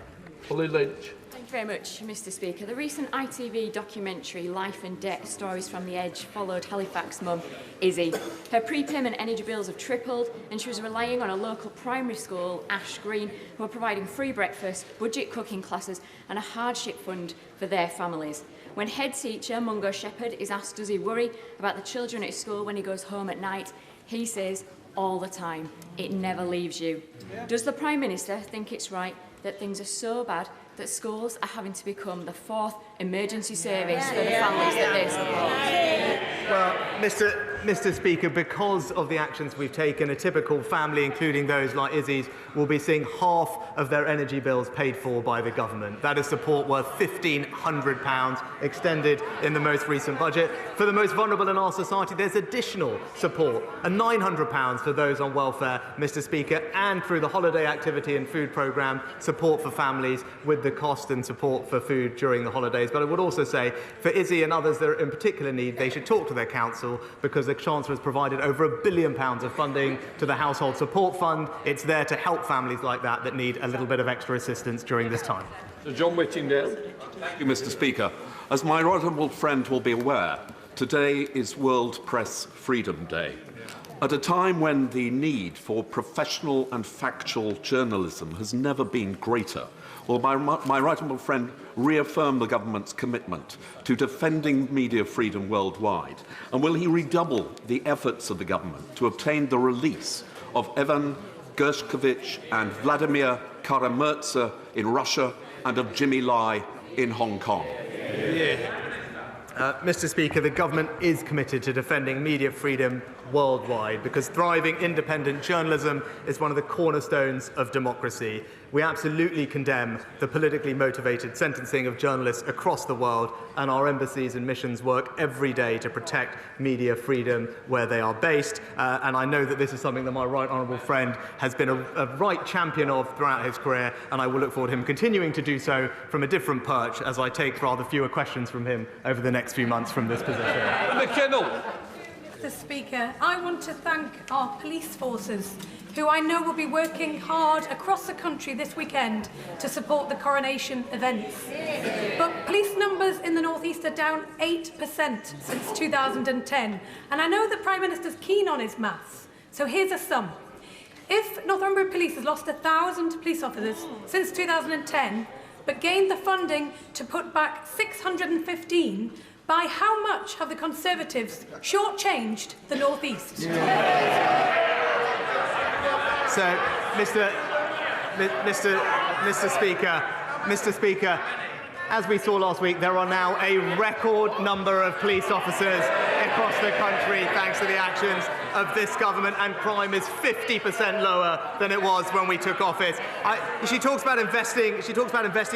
Holly Lynch. Thank you very much, Mr. Speaker. The recent ITV documentary Life and Debt Stories from the Edge followed Halifax mum Izzy. Her prepayment energy bills have tripled, and she was relying on a local primary school, Ash Green, who are providing free breakfast, budget cooking classes and a hardship fund for their families. When head teacher Mungo Shepherd is asked does he worry about the children at his school when he goes home at night, he says all the time, it never leaves you. Does the Prime Minister think it's right that things are so bad that schools are having to become the fourth emergency service for the families that they support? Well, Mr. Speaker, because of the actions we've taken, a typical family, including those like Izzy's, will be seeing half of their energy bills paid for by the government. That is support worth £1,500 extended in the most recent budget. For the most vulnerable in our society, there's additional support, and £900 for those on welfare, Mr. Speaker, and through the holiday activity and food programme, support for families with the cost and support for food during the holidays. But I would also say, for Izzy and others that are in particular need, they should talk to their council, because the Chancellor has provided over £1 billion of funding to the Household Support Fund. It's there to help families like that need a little bit of extra assistance during this time. Sir John Whittingdale. Thank you, Mr. Speaker. As my honourable friend will be aware, today is World Press Freedom Day. At a time when the need for professional and factual journalism has never been greater, will my right honourable friend reaffirm the government's commitment to defending media freedom worldwide? And will he redouble the efforts of the government to obtain the release of Evan Gershkovich and Vladimir Kara-Murza in Russia and of Jimmy Lai in Hong Kong? Mr. Speaker, the government is committed to defending media freedom worldwide, because thriving independent journalism is one of the cornerstones of democracy. We absolutely condemn the politically motivated sentencing of journalists across the world, and our embassies and missions work every day to protect media freedom where they are based. And I know that this is something that my right honourable friend has been a right champion of throughout his career, and I will look forward to him continuing to do so from a different perch as I take rather fewer questions from him over the next few months from this position. McKinnell. Mr. Speaker, I want to thank our police forces, who I know will be working hard across the country this weekend to support the Coronation events. But police numbers in the North East are down 8% since 2010, and I know the Prime Minister's keen on his maths, so here's a sum. If Northumberland Police has lost 1,000 police officers since 2010, but gained the funding to put back 615, by how much have the Conservatives shortchanged the North East? So, Mr. Speaker, as we saw last week, there are now a record number of police officers across the country thanks to the actions of this government, and crime is 50% lower than it was when we took office. She talks about investing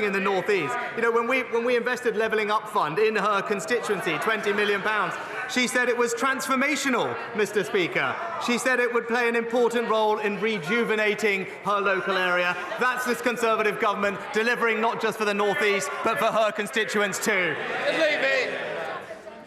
in the North East. You know, when we invested Levelling Up Fund in her constituency, £20 million, she said it was transformational, Mr. Speaker. She said it would play an important role in rejuvenating her local area. That's this Conservative government delivering not just for the North East, but for her constituents too.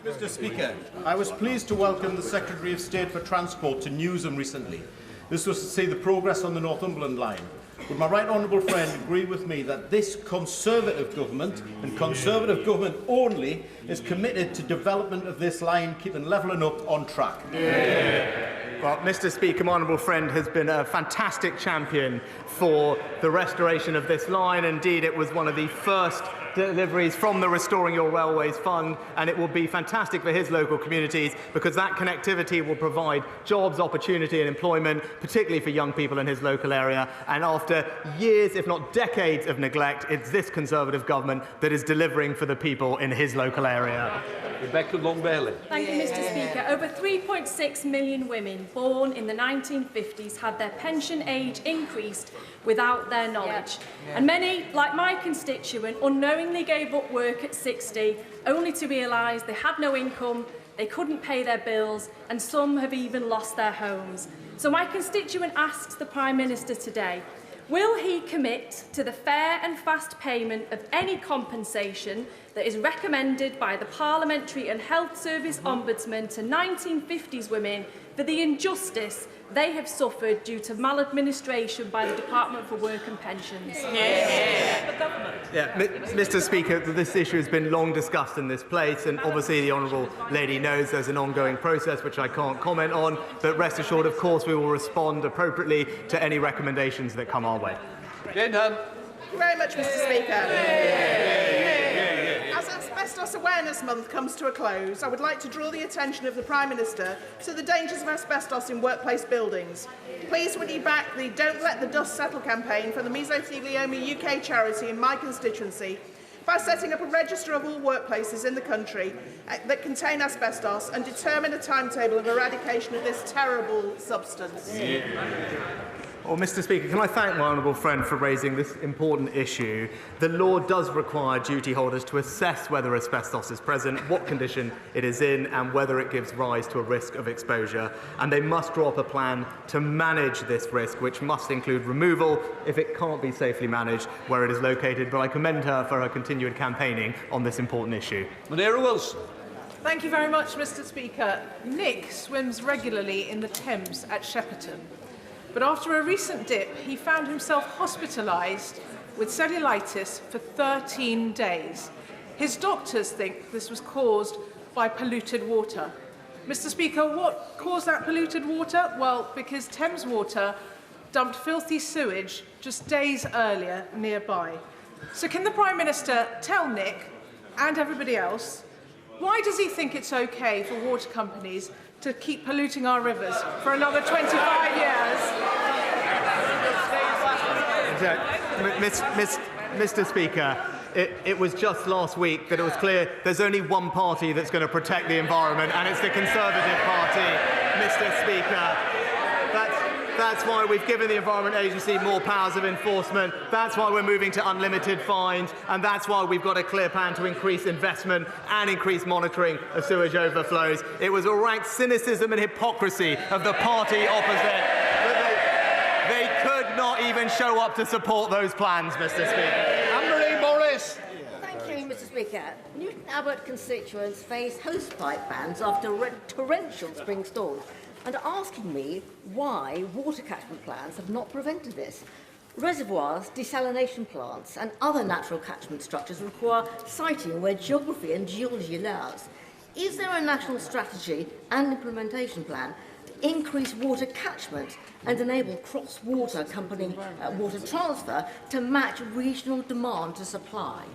Mr. Speaker, I was pleased to welcome the Secretary of State for Transport to Newsham recently. This was to see the progress on the Northumberland line. Would my right honourable friend agree with me that this Conservative government, and Conservative government only, is committed to development of this line, keeping Levelling Up on track? Yeah. Well, Mr. Speaker, my honourable friend has been a fantastic champion for the restoration of this line. Indeed, it was one of the first deliveries from the Restoring Your Railways Fund, and it will be fantastic for his local communities because that connectivity will provide jobs, opportunity and employment, particularly for young people in his local area. And after years, if not decades of neglect, it's this Conservative government that is delivering for the people in his local area. Rebecca Long-Bailey. Thank you, Mr. Speaker. Over 3.6 million women born in the 1950s had their pension age increased without their knowledge. And many, like my constituent, unknowingly gave up work at 60, only to realise they had no income, they couldn't pay their bills, and some have even lost their homes. So my constituent asks the Prime Minister today, will he commit to the fair and fast payment of any compensation that is recommended by the Parliamentary and Health Service Ombudsman to 1950s women for the injustice they have suffered due to maladministration by the Department for Work and Pensions? Mr. Speaker, this issue has been long discussed in this place, and obviously the Honourable Lady knows there's an ongoing process which I can't comment on, but rest assured, of course, we will respond appropriately to any recommendations that come our way. Thank you very much, Mr. Speaker. As Asbestos Awareness Month comes to a close, I would like to draw the attention of the Prime Minister to the dangers of asbestos in workplace buildings. Please would you back the Don't Let the Dust Settle campaign from the Mesothelioma UK charity in my constituency by setting up a register of all workplaces in the country that contain asbestos and determine a timetable of eradication of this terrible substance. Well, Mr. Speaker, can I thank my honourable friend for raising this important issue. The law does require duty holders to assess whether asbestos is present, what condition it is in, and whether it gives rise to a risk of exposure. And they must draw up a plan to manage this risk, which must include removal if it can't be safely managed where it is located. But I commend her for her continued campaigning on this important issue. Madeira Wilson. Thank you very much, Mr. Speaker. Nick swims regularly in the Thames at Shepperton. But after a recent dip, he found himself hospitalised with cellulitis for 13 days. His doctors think this was caused by polluted water. Mr. Speaker, what caused that polluted water? Well, because Thames Water dumped filthy sewage just days earlier nearby. So can the Prime Minister tell Nick and everybody else, why does he think it's okay for water companies to keep polluting our rivers for another 25 years? Mr. Speaker, it was just last week that it was clear there's only one party that's going to protect the environment, and it's the Conservative Party. Mr. Speaker. That's why we've given the Environment Agency more powers of enforcement. That's why we're moving to unlimited fines. And that's why we've got a clear plan to increase investment and increase monitoring of sewage overflows. It was a rank cynicism and hypocrisy of the party opposite that they could not even show up to support those plans, Mr. Speaker. Anne-Marie Morris. Thank you, Mr. Speaker. Newton Abbot constituents face hosepipe bans after torrential spring storms and are asking me why water catchment plans have not prevented this. Reservoirs, desalination plants and other natural catchment structures require siting where geography and geology allows. Is there a national strategy and implementation plan to increase water catchment and enable cross-water company water transfer to match regional demand to supply?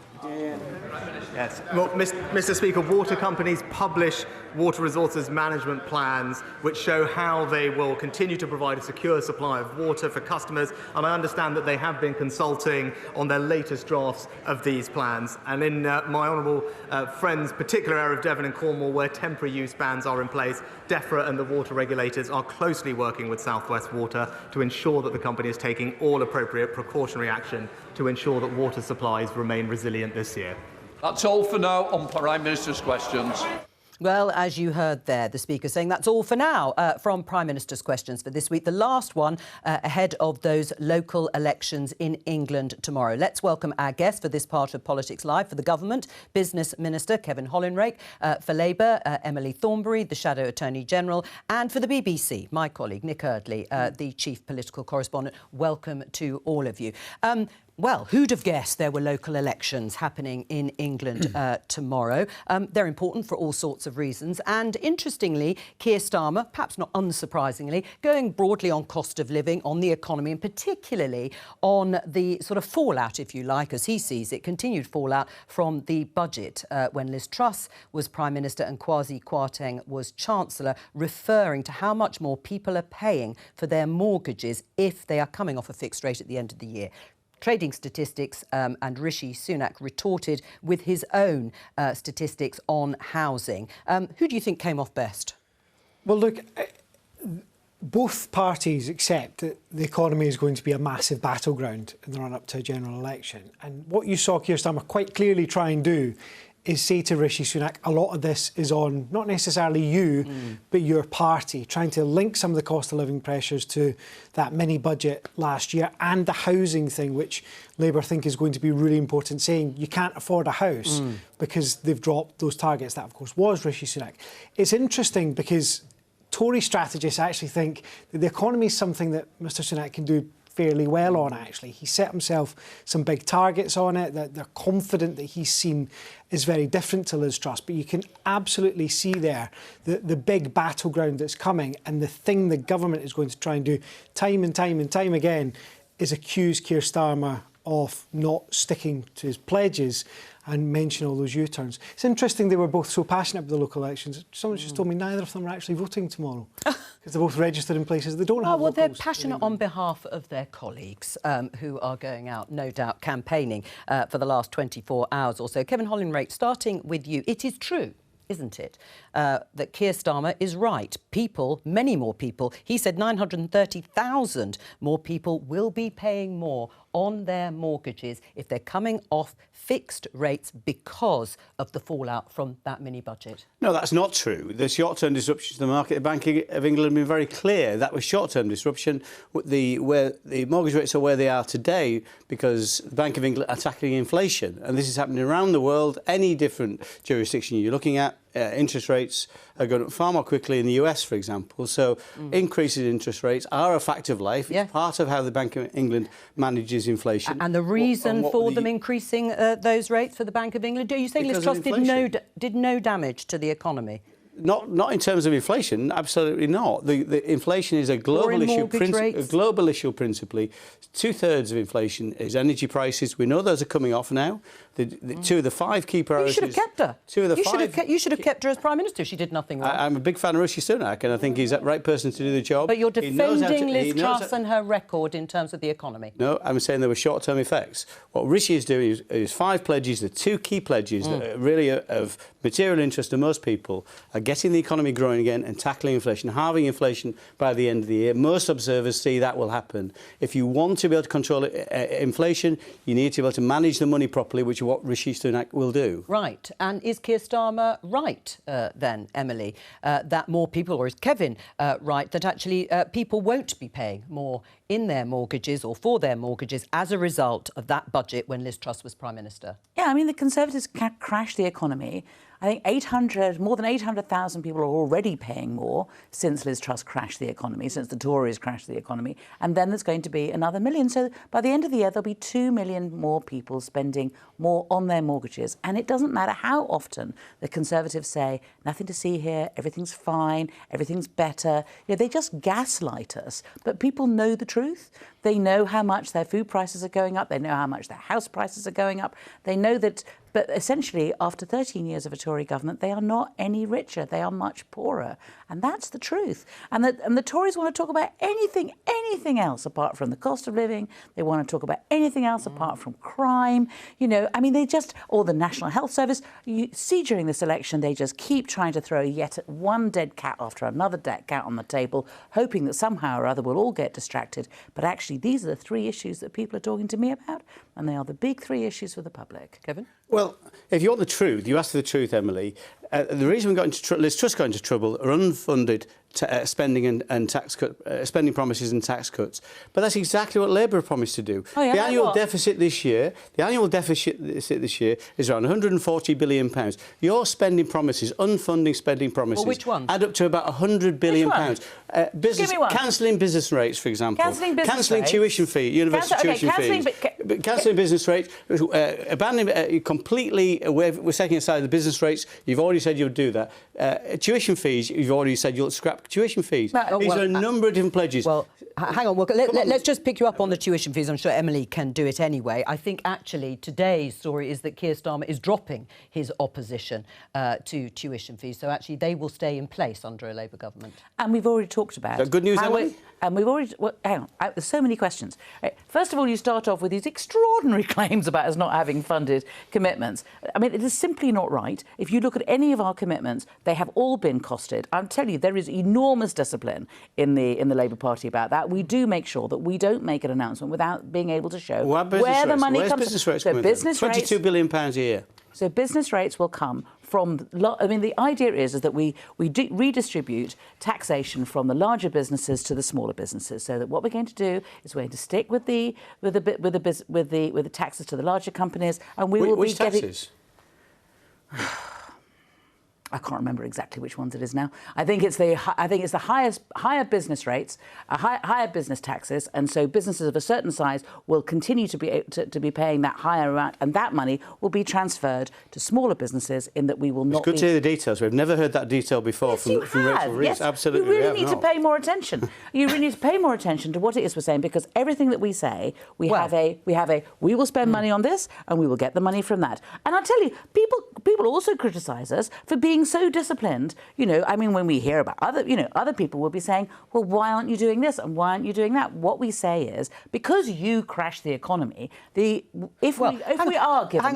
Yes. Well, Mr. Speaker, water companies publish water resources management plans which show how they will continue to provide a secure supply of water for customers, and I understand that they have been consulting on their latest drafts of these plans. And in my honourable friend's particular area of Devon and Cornwall, where temporary use bans are in place, DEFRA and the water regulators are closely working with South West Water to ensure that the company is taking all appropriate precautionary action to ensure that water supplies remain resilient this year. That's all for now on Prime Minister's questions. Well, as you heard there, the Speaker saying that's all for now from Prime Minister's questions for this week. The last one ahead of those local elections in England tomorrow. Let's welcome our guest for this part of Politics Live. For the Government, Business Minister Kevin Hollinrake. For Labour, Emily Thornberry, the Shadow Attorney General. And for the BBC, my colleague Nick Eardley, the Chief Political Correspondent. Welcome to all of you. Well, who'd have guessed there were local elections happening in England tomorrow? They're important for all sorts of reasons. And interestingly, Keir Starmer, perhaps not unsurprisingly, going broadly on cost of living, on the economy, and particularly on the sort of fallout, if you like, as he sees it, continued fallout from the budget when Liz Truss was Prime Minister and Kwasi Kwarteng was Chancellor, referring to how much more people are paying for their mortgages if they are coming off a fixed rate at the end of the year. Trading statistics, and Rishi Sunak retorted with his own statistics on housing. Who do you think came off best? Well, look, both parties accept that the economy is going to be a massive battleground in the run-up to a general election. And what you saw Keir Starmer quite clearly try and do is say to Rishi Sunak, a lot of this is on not necessarily you, but your party, trying to link some of the cost of living pressures to that mini budget last year and the housing thing, which Labour think is going to be really important, saying you can't afford a house because they've dropped those targets. That, of course, was Rishi Sunak. It's interesting because Tory strategists actually think that the economy is something that Mr Sunak can do fairly well on, actually. He set himself some big targets on it that they're confident that he's seen is very different to Liz Truss. But you can absolutely see there the big battleground that's coming, and the thing the government is going to try and do time and time and time again is accuse Keir Starmer of not sticking to his pledges and mention all those U-turns. It's interesting they were both so passionate about the local elections. Someone just told me neither of them are actually voting tomorrow because they're both registered in places they don't have well, they're locals. passionate on behalf of their colleagues who are going out, no doubt, campaigning for the last 24 hours or so. Kevin Hollinrake, starting with you. It is true, isn't it, that Keir Starmer is right. People, many more people, he said 930,000 more people will be paying more on their mortgages if they're coming off fixed rates because of the fallout from that mini budget. No, that's not true. The short-term disruption to the market, the Bank of England have been very clear. That was short-term disruption. Where the mortgage rates are where they are today because the Bank of England are tackling inflation. And this is happening around the world. Any different jurisdiction you're looking at, interest rates are going up far more quickly in the US, for example. So increases in interest rates are a fact of life. It's part of how the Bank of England manages inflation. And the reason for them increasing those rates for the Bank of England, do you think Liz Truss did no damage to the economy? Not in terms of inflation, absolutely not. The inflation is a global issue. A global issue principally. 2/3 of inflation is energy prices. We know those are coming off now. Two of the five key priorities. You should have kept her. You should have kept her as Prime Minister. She did nothing wrong. I'm a big fan of Rishi Sunak, and I think he's the right person to do the job. But you're defending Liz Truss and her record in terms of the economy. No, I'm saying there were short-term effects. What Rishi is doing is 5 pledges, the 2 key pledges that are really of material interest to most people, are getting the economy growing again and tackling inflation, halving inflation by the end of the year. Most observers see that will happen. If you want to be able to control inflation, you need to be able to manage the money properly, which is what Rishi Sunak will do. Right. And is Keir Starmer right, then, Emily, that more people, or is Kevin right, that actually people won't be paying more in their mortgages or for their mortgages as a result of that budget when Liz Truss was Prime Minister? Yeah, I mean, the Conservatives crashed the economy. I think more than 800,000 people are already paying more since Liz Truss crashed the economy, since the Tories crashed the economy. And then there's going to be another million. So by the end of the year, there'll be 2 million more people spending more on their mortgages. And it doesn't matter how often the Conservatives say, nothing to see here, everything's fine, everything's better. You know, they just gaslight us. But people know the truth. They know how much their food prices are going up. They know how much their house prices are going up. They know that. But essentially, after 13 years of a Tory government, they are not any richer. They are much poorer. And that's the truth. And the Tories want to talk about anything else apart from the cost of living. They want to talk about anything else apart from crime. You know, I mean, or the National Health Service. You see during this election, they just keep trying to throw yet one dead cat after another dead cat on the table, hoping that somehow or other we'll all get distracted. But actually, these are the 3 issues that people are talking to me about. And they are the big 3 issues for the public. Kevin? Well, if you want the truth, you asked for the truth, Emily. The reason we got into Liz Truss got into trouble are unfunded spending and tax spending promises and tax cuts. But that's exactly what Labour promised to do. Oh, yeah, the annual deficit this year is around £140 billion. Your spending promises, unfunding spending promises, well, which ones? add up to about £100 billion. Give me one. Cancelling business rates, for example. Cancelling tuition fee, university tuition fees. Cancelling business rates, abandoning completely. We're setting aside the business rates. You've already said you'll do that. Tuition fees, you've already said you'll scrap tuition fees. These are a number of different pledges. Well, hang on. Well, let's just pick you up on the tuition fees. I'm sure Emily can do it anyway. I think actually today's story is that Keir Starmer is dropping his opposition to tuition fees. So actually they will stay in place under a Labour government. And we've already talked about... Is that good news, Emily? And we've already... Well, hang on. There's so many questions. First of all, you start off with these extraordinary claims about us not having funded commitments. I mean, it is simply not right. If you look at any of our commitments, they have all been costed. I'll tell you, there is enormous discipline in the Labour Party about that. We do make sure that we don't make an announcement without being able to show where the money comes from. Business rates coming from? £22 billion a year. So business rates will come from... I mean, the idea is that we redistribute taxation from the larger businesses to the smaller businesses. So that what we're going to do is we're going to stick with the taxes to the larger companies, and we will be getting... Which taxes? I can't remember exactly which ones it is now. I think it's the higher business rates, higher business taxes, and so businesses of a certain size will continue to be paying that higher amount, and that money will be transferred to smaller businesses. In that we will not. It's good to hear the details. We've never heard that detail before from Rachel Reeves. Yes, absolutely. You really need to pay more attention. You really need to pay more attention to what it is we're saying, because everything that we say, we will spend money on this, and we will get the money from that. And I'll tell you, people also criticise us for being so disciplined. You know, I mean, when we hear about other people will be saying, well, why aren't you doing this and why aren't you doing that? What we say is, because you crashed the economy, if we are given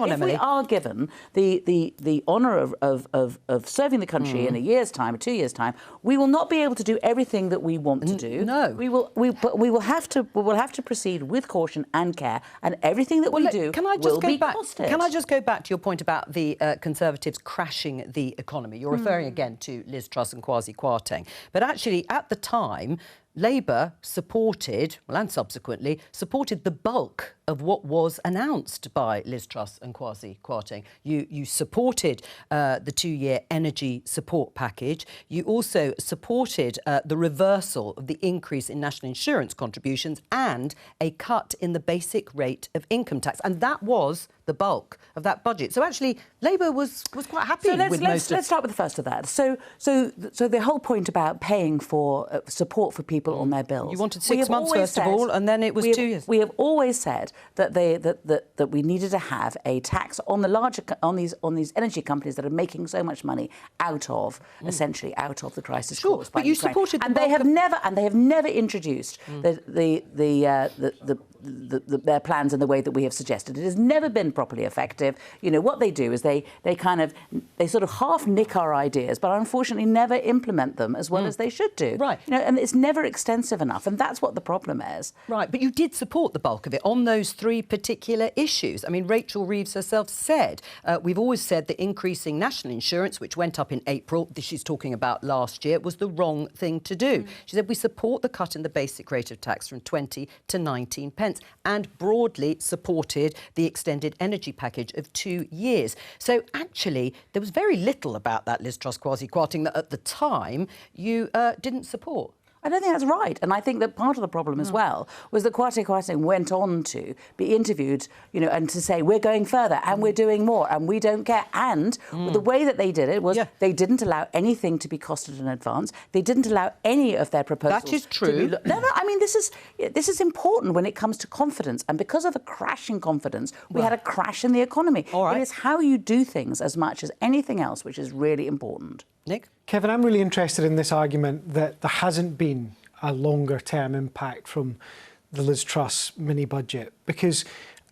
the honour of serving the country in a year's time or 2 years' time, we will not be able to do everything that we want to do. No, we will have to proceed with caution and care, and everything that we do will be costed. Can I just go back to your point about the Conservatives crashing the economy? You're referring again to Liz Truss and Kwasi Kwarteng. But actually, at the time, Labour supported, and subsequently, supported the bulk of what was announced by Liz Truss and Kwasi Kwarteng. You supported the 2-year energy support package. You also supported the reversal of the increase in national insurance contributions and a cut in the basic rate of income tax. And that was the bulk of that budget. So actually, Labour was quite happy with most of... Let's start with the first of that. So the whole point about paying for support for people on their bills. You wanted 6 months first of all, and then it was 2 years. We have always said that we needed to have a tax on these energy companies that are making so much money essentially out of the crisis caused by but you supported and they have never introduced the their plans in the way that we have suggested. It has never been properly effective. You know, what they do is they sort of half nick our ideas, but unfortunately never implement them as well as they should do. Right. You know, and it's never extensive enough, and that's what the problem is. Right, but you did support the bulk of it on those three particular issues. I mean, Rachel Reeves herself said, we've always said that increasing national insurance, which went up in April, this she's talking about last year, was the wrong thing to do. She said, we support the cut in the basic rate of tax from 20 to 19 pence and broadly supported the extended energy package of 2 years. So actually, there was very little about that Liz Truss quasi-quoting that at the time you didn't support. I don't think that's right. And I think that part of the problem as well was that Kwasi Kwarteng went on to be interviewed, you know, and to say, we're going further and we're doing more and we don't care. And the way that they did it was they didn't allow anything to be costed in advance. They didn't allow any of their proposals. That is true. No, I mean, this is important when it comes to confidence. And because of a crash in confidence, we had a crash in the economy. All right. It is how you do things as much as anything else, which is really important. Nick? Kevin, I'm really interested in this argument that there hasn't been a longer-term impact from the Liz Truss mini-budget, because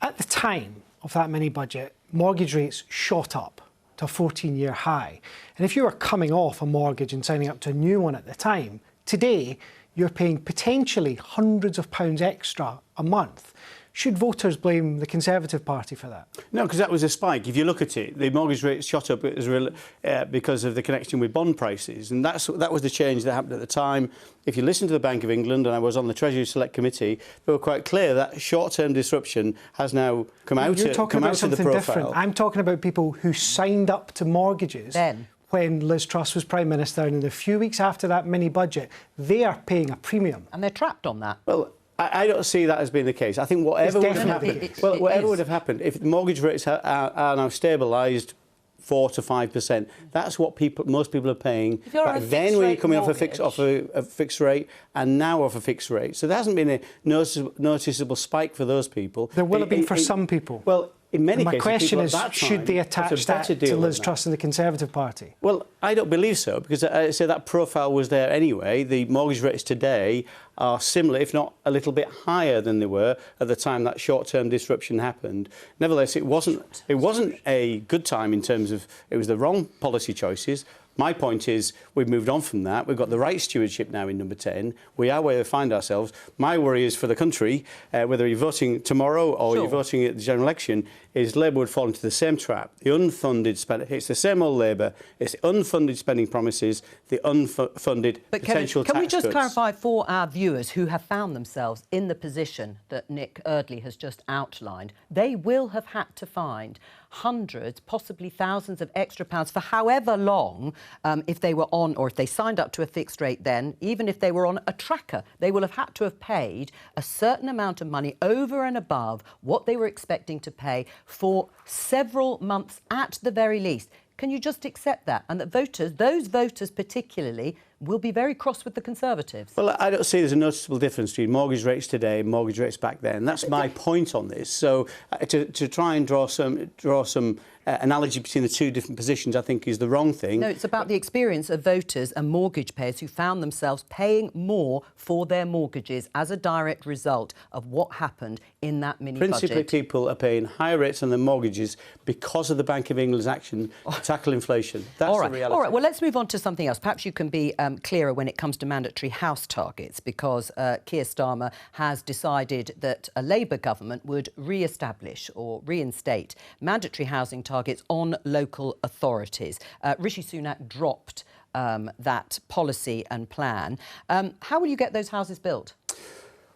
at the time of that mini-budget, mortgage rates shot up to a 14-year high. And if you were coming off a mortgage and signing up to a new one at the time, today you're paying potentially hundreds of pounds extra a month. Should voters blame the Conservative Party for that? No, because that was a spike. If you look at it, the mortgage rates shot up because of the connection with bond prices, and that was the change that happened at the time. If you listen to the Bank of England, and I was on the Treasury Select Committee, they were quite clear that short-term disruption has now come out of the profile. You're talking about something different. I'm talking about people who signed up to mortgages when Liz Truss was Prime Minister, and in the few weeks after that mini-budget, they are paying a premium. And they're trapped on that. Well, I don't see that as being the case. I think whatever would have happened, if the mortgage rates are now stabilised 4 to 5%, that's what most people are paying. Back then, when you're coming off a fixed rate, and now off a fixed rate, so there hasn't been a noticeable spike for those people. There will have been for some people. Well, in many cases, my question is, time, should they attach that to Liz Truss and the Conservative Party? Well, I don't believe so, because I say that profile was there anyway. The mortgage rates today are similar, if not a little bit higher than they were at the time that short-term disruption happened. Nevertheless, it wasn't a good time in terms of it was the wrong policy choices. My point is we've moved on from that. We've got the right stewardship now in number 10. We are where we find ourselves. My worry is for the country, whether you're voting tomorrow or you're voting at the general election, is Labour would fall into the same trap. The unfunded spending, it's the same old Labour, it's the unfunded spending promises, the unfunded potential tax cuts. Can we just clarify for our viewers who have found themselves in the position that Nick Eardley has just outlined, they will have had to find hundreds, possibly thousands of extra pounds for however long if they were on, or if they signed up to a fixed rate then, even if they were on a tracker, they will have had to have paid a certain amount of money over and above what they were expecting to pay for several months at the very least. Can you just accept that? And that voters, those voters particularly, will be very cross with the Conservatives. Well, I don't see there's a noticeable difference between mortgage rates today and mortgage rates back then. That's my point on this. So to try and draw some analogy between the two different positions, I think, is the wrong thing. No, it's about the experience of voters and mortgage payers who found themselves paying more for their mortgages as a direct result of what happened in that mini-budget. Principally, people are paying higher rates on their mortgages because of the Bank of England's action to tackle inflation. That's the reality. All right, well, let's move on to something else. Perhaps you can be clearer when it comes to mandatory house targets, because Keir Starmer has decided that a Labour government would re-establish or reinstate mandatory housing targets on local authorities. Rishi Sunak dropped that policy and plan. How will you get those houses built?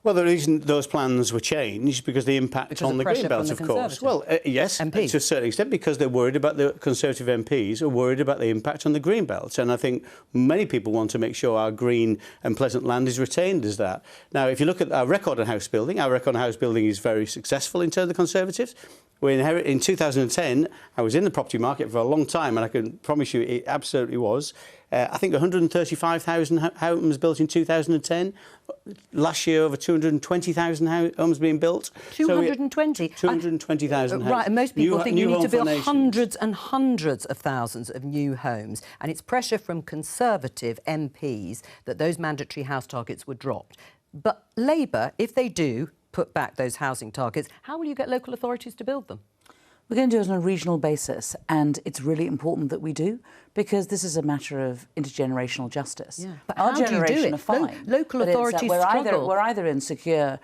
Well, the reason those plans were changed because the impact on the Greenbelt, of course. Well, yes, MPs. To a certain extent, because they're worried about the Conservative MPs are worried about the impact on the Greenbelt. And I think many people want to make sure our green and pleasant land is retained as that. Now, if you look at our record on house building is very successful in terms of the Conservatives. In 2010, I was in the property market for a long time, and I can promise you it absolutely was. I think 135,000 homes built in 2010. Last year, over 220,000 homes being built. 220? 220,000 homes. Right, and most people think you need to build hundreds and hundreds of thousands of new homes. And it's pressure from Conservative MPs that those mandatory house targets were dropped. But Labour, if they do, put back those housing targets. How will you get local authorities to build them? We're going to do it on a regional basis, and it's really important that we do, because this is a matter of intergenerational justice. Yeah. But Our how do you do generation it? are fine. Local but it's, authorities struggle. We're either in secure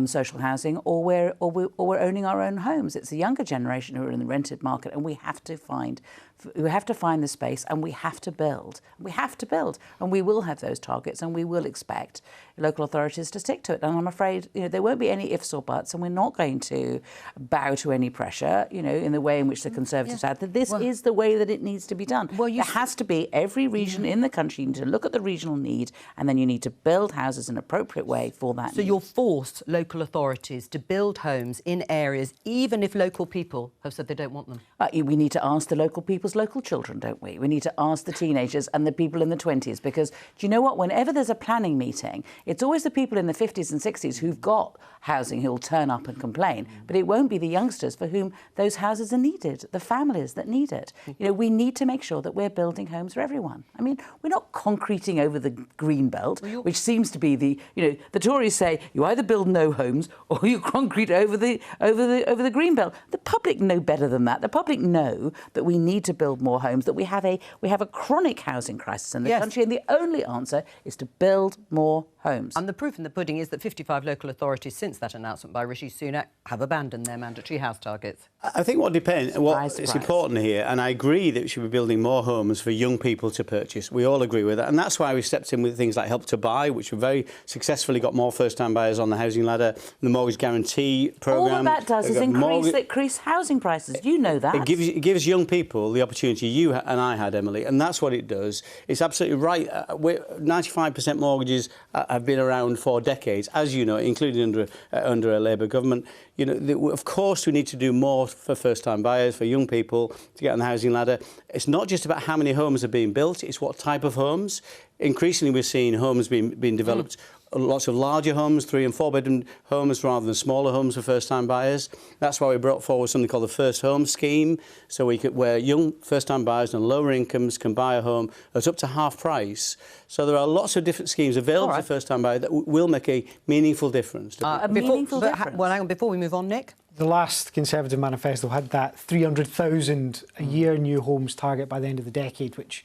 social housing, or we're owning our own homes. It's the younger generation who are in the rented market, and we have to find the space, and we have to build. We have to build, and we will have those targets, and we will expect local authorities to stick to it. And I'm afraid, there won't be any ifs or buts, and we're not going to bow to any pressure, in the way in which the Conservatives had. That this is the way that it needs to be done. Well, there has to be every region in the country. You need to look at the regional need, and then you need to build houses in an appropriate way for that. So you'll force local authorities to build homes in areas, even if local people have said they don't want them. We need to ask the local people's local children, don't we? We need to ask the teenagers and the people in the 20s, because do you know what? Whenever there's a planning meeting, it's always the people in the 50s and 60s who've got housing who'll turn up and complain, but it won't be the youngsters for whom those houses are needed, the families that need it. We need to make sure that we're building homes for everyone. I mean, we're not concreting over the green belt, which seems to be the Tories say you either build no homes or you concrete over the green belt. The public know better than that. The public know that we need to build more homes, that we have a chronic housing crisis in the country, and the only answer is to build more homes. And the proof in the pudding is that 55 local authorities since that announcement by Rishi Sunak have abandoned their mandatory house targets. I think it's important here, and I agree that we should be building more homes for young people to purchase. We all agree with that, and that's why we stepped in with things like Help to Buy, which we very successfully got more first-time buyers on the housing ladder, the mortgage guarantee programme. All that does is increase housing prices. You know that. It gives young people the opportunity you and I had, Emily, and that's what it does. It's absolutely right. 95% mortgages have been around for decades, as you know, including under a Labour government. Of course, we need to do more for first-time buyers, for young people to get on the housing ladder. It's not just about how many homes are being built, it's what type of homes. Increasingly, we're seeing homes being developed, lots of larger homes, 3- and 4-bedroom homes rather than smaller homes for first-time buyers. That's why we brought forward something called the First Home Scheme, so where young first-time buyers and lower incomes can buy a home at up to half price. So there are lots of different schemes available for first-time buyers that will make a meaningful difference. Before we move on, Nick? The last Conservative manifesto had that 300,000 a year new homes target by the end of the decade, which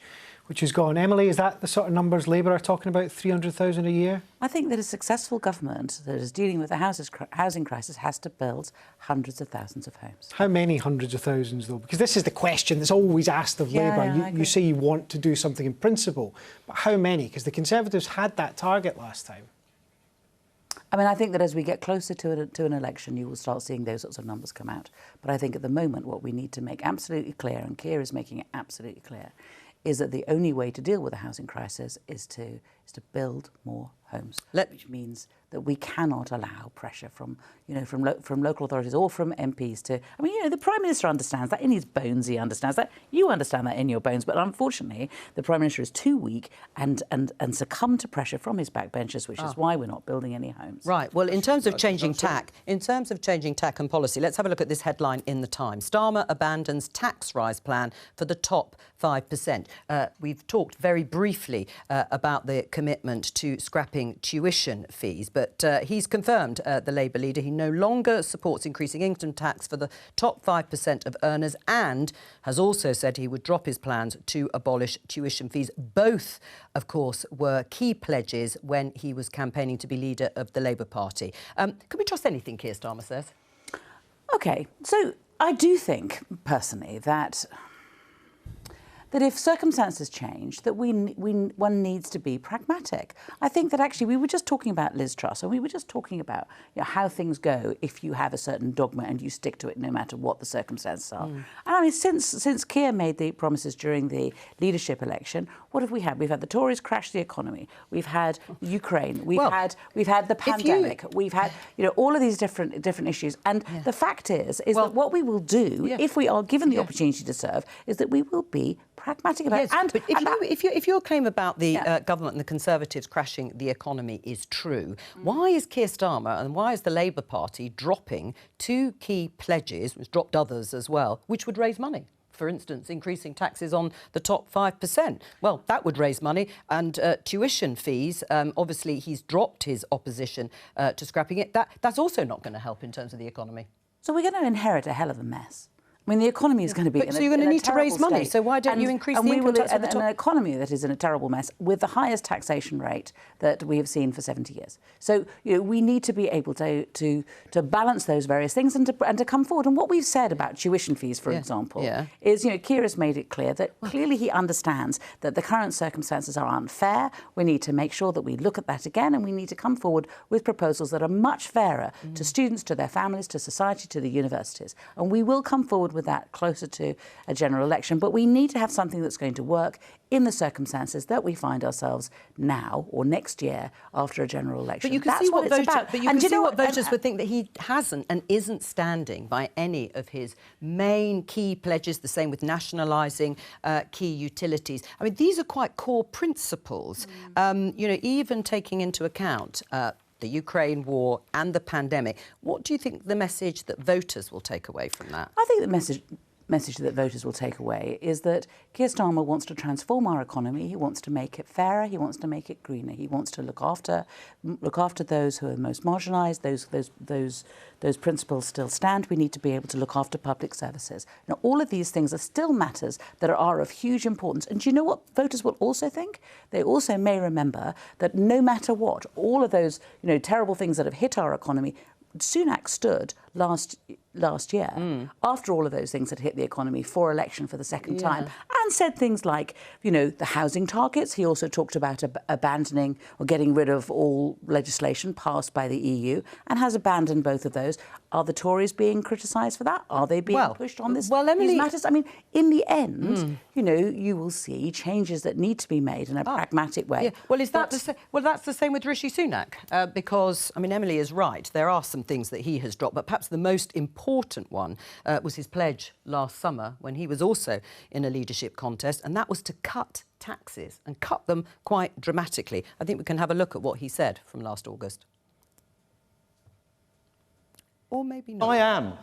is gone. Emily, is that the sort of numbers Labour are talking about, 300,000 a year? I think that a successful government that is dealing with the housing crisis has to build hundreds of thousands of homes. How many hundreds of thousands, though? Because this is the question that's always asked of Labour. You say you want to do something in principle, but how many? Because the Conservatives had that target last time. I mean, I think that as we get closer to an election, you will start seeing those sorts of numbers come out. But I think at the moment, what we need to make absolutely clear, and Keir is making it absolutely clear, is that the only way to deal with the housing crisis is to build more homes, which means that we cannot allow pressure from local authorities or from MPs to. I mean, the Prime Minister understands that in his bones. He understands that. You understand that in your bones. But unfortunately, the Prime Minister is too weak and succumbed to pressure from his backbenchers, which is why we're not building any homes. Right. Well, in terms of changing tack and policy, let's have a look at this headline in the Times. Starmer abandons tax rise plan for the top 5%. We've talked very briefly about the commitment to scrapping tuition fees, but he's confirmed, the Labour leader, he no longer supports increasing income tax for the top 5% of earners, and has also said he would drop his plans to abolish tuition fees. Both, of course, were key pledges when he was campaigning to be leader of the Labour Party. Can we trust anything Keir Starmer says? OK, so I do think, personally, that if circumstances change, that one needs to be pragmatic. I think that actually we were just talking about Liz Truss, and we were just talking about how things go if you have a certain dogma and you stick to it no matter what the circumstances are. And I mean, since Keir made the promises during the leadership election, what have we had? We've had the Tories crash the economy. We've had Ukraine. We've had the pandemic. We've had all of these different issues. And the fact is that what we will do, if we are given the opportunity to serve, is that we will be pragmatic about it. But if your claim about the government and the Conservatives crashing the economy is true, why is Keir Starmer and why is the Labour Party dropping two key pledges, which dropped others as well, which would raise money for instance, increasing taxes on the top 5%. Well, that would raise money. And tuition fees, obviously he's dropped his opposition to scrapping it. That's also not going to help in terms of the economy. So we're going to inherit a hell of a mess. I mean, the economy is going to be so you're going to need to raise money, so why don't you increase the income tax at the top? An economy that is in a terrible mess with the highest taxation rate that we have seen for 70 years. So, we need to be able to balance those various things and to come forward. And what we've said about tuition fees, for example, is, Keir has made it clear that clearly he understands that the current circumstances are unfair. We need to make sure that we look at that again, and we need to come forward with proposals that are much fairer to students, to their families, to society, to the universities. And we will come forward with that closer to a general election. But we need to have something that's going to work in the circumstances that we find ourselves now or next year after a general election. But you can see what voters would think, that he hasn't and isn't standing by any of his main key pledges, the same with nationalising key utilities. I mean, these are quite core principles, even taking into account the Ukraine war and the pandemic. What do you think the message that voters will take away from that? I think the message that voters will take away is that Keir Starmer wants to transform our economy. He wants to make it fairer. He wants to make it greener. He wants to look after those who are most marginalised. Those principles still stand. We need to be able to look after public services. Now, all of these things are still matters that are of huge importance. And do you know what voters will also think? They also may remember that no matter what, all of those terrible things that have hit our economy, Sunak stood last year, after all of those things had hit the economy, for election for the second time, and said things like, the housing targets. He also talked about abandoning or getting rid of all legislation passed by the EU, and has abandoned both of those. Are the Tories being criticised for that? Are they being pushed on these matters? I mean, in the end, you will see changes that need to be made in a pragmatic way. Yeah. Well, that's the same with Rishi Sunak, because, I mean, Emily is right. There are some things that he has dropped, but perhaps the most important one was his pledge last summer when he was also in a leadership contest, and that was to cut taxes and cut them quite dramatically. I think we can have a look at what he said from last August. Or maybe not. I am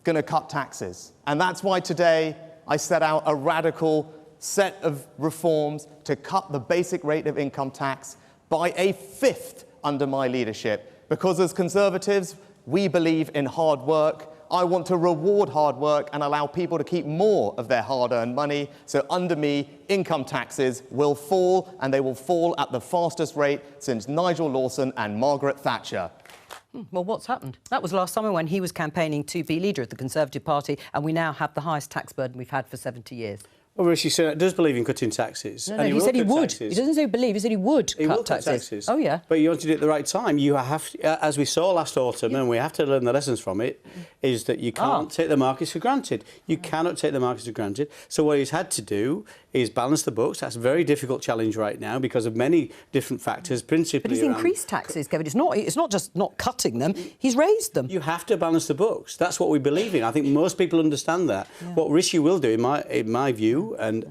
going to cut taxes, and that's why today I set out a radical set of reforms to cut the basic rate of income tax by a fifth under my leadership. Because as Conservatives, we believe in hard work. I want to reward hard work and allow people to keep more of their hard-earned money. So under me, income taxes will fall, and they will fall at the fastest rate since Nigel Lawson and Margaret Thatcher. Well, what's happened? That was last summer when he was campaigning to be leader of the Conservative Party, and we now have the highest tax burden we've had for 70 years. Well, Rishi Sunak does believe in cutting taxes. No, he said he would. He doesn't say believe, he said he would cut taxes. Oh, yeah. But you want to do it at the right time. You have, as we saw last autumn, and we have to learn the lessons from it, is that you can't take the markets for granted. You cannot take the markets for granted. So what he's had to do is balance the books. That's a very difficult challenge right now because of many different factors, principally. But he's increased taxes, Kevin. It's not just not cutting them, he's raised them. You have to balance the books. That's what we believe in. I think most people understand that. Yeah. What Rishi will do, in my view, and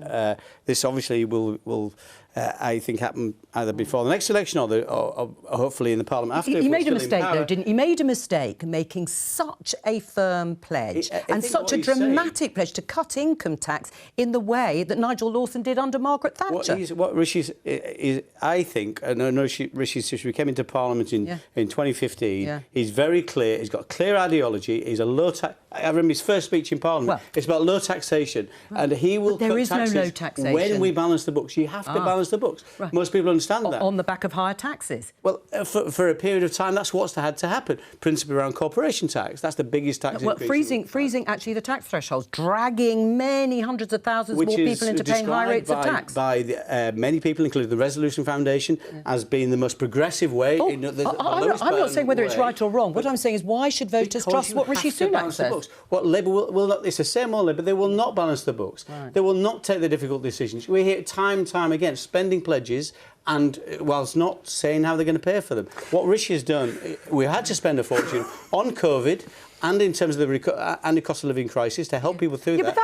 this obviously will I think, happen either before the next election or hopefully in the Parliament after. He made a mistake, though, didn't he? He made a mistake making such a firm pledge and such a dramatic pledge to cut income tax in the way that Nigel Lawson did under Margaret Thatcher. What Rishi's is, I think, I know Rishi's we came into Parliament in 2015. Yeah. He's very clear. He's got a clear ideology. He's a low tax. I remember his first speech in Parliament. It's about low taxation, and he will cut taxes. There is no low taxation when we balance the books. You have to balance the books. Right. Most people understand that. On the back of higher taxes? Well, for a period of time, that's what's had to happen, principally around corporation tax. That's the biggest tax increase. Freezing actually the tax thresholds, dragging many hundreds of thousands more people into paying high rates of tax. By many people, including the Resolution Foundation, as being the most progressive way. I'm not saying whether it's right or wrong. What I'm saying is, why should voters trust what Rishi Sunak says? What Labour will not, it's the same old Labour, they will not balance the books. Right. They will not take the difficult decisions. We hear time and time again, spending pledges, and whilst not saying how they're going to pay for them. What Rishi has done, we had to spend a fortune on COVID and in terms of and the cost of living crisis to help people through that.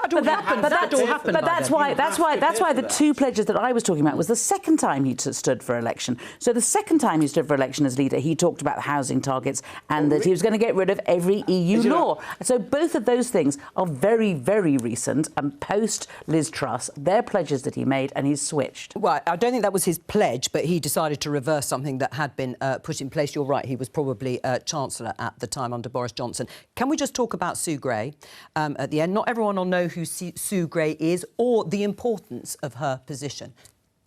That's why the two pledges that I was talking about was the second time he stood for election. So the second time he stood for election as leader, he talked about housing targets and that he was going to get rid of every EU law. So both of those things are very, very recent and post Liz Truss. They're pledges that he made and he's switched. Well, I don't think that was his pledge, but he decided to reverse something that had been put in place. You're right, he was probably Chancellor at the time under Boris Johnson. Can we just talk about Sue Gray at the end? Not everyone will know who Sue Gray is or the importance of her position.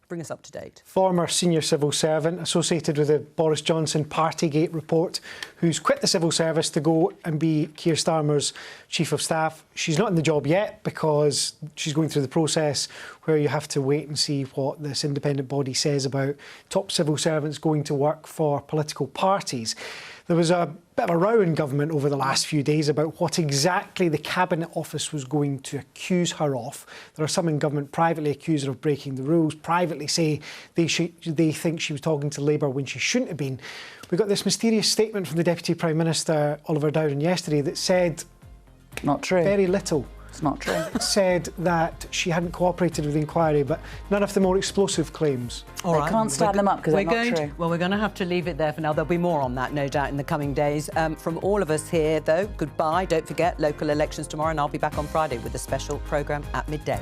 Bring us up to date. Former senior civil servant associated with the Boris Johnson Partygate report, who's quit the civil service to go and be Keir Starmer's Chief of Staff. She's not in the job yet because she's going through the process where you have to wait and see what this independent body says about top civil servants going to work for political parties. There was a bit of a row in government over the last few days about what exactly the Cabinet Office was going to accuse her of. There are some in government privately accuse her of breaking the rules, privately say they think she was talking to Labour when she shouldn't have been. We got this mysterious statement from the Deputy Prime Minister, Oliver Dowden, yesterday that said... Not true. Very little. It's not true. Said that she hadn't cooperated with the inquiry, but none of the more explosive claims. All right. Can't stand them up because they're not true. Well, we're going to have to leave it there for now. There'll be more on that, no doubt, in the coming days. From all of us here, though, goodbye. Don't forget, local elections tomorrow, and I'll be back on Friday with a special programme at midday.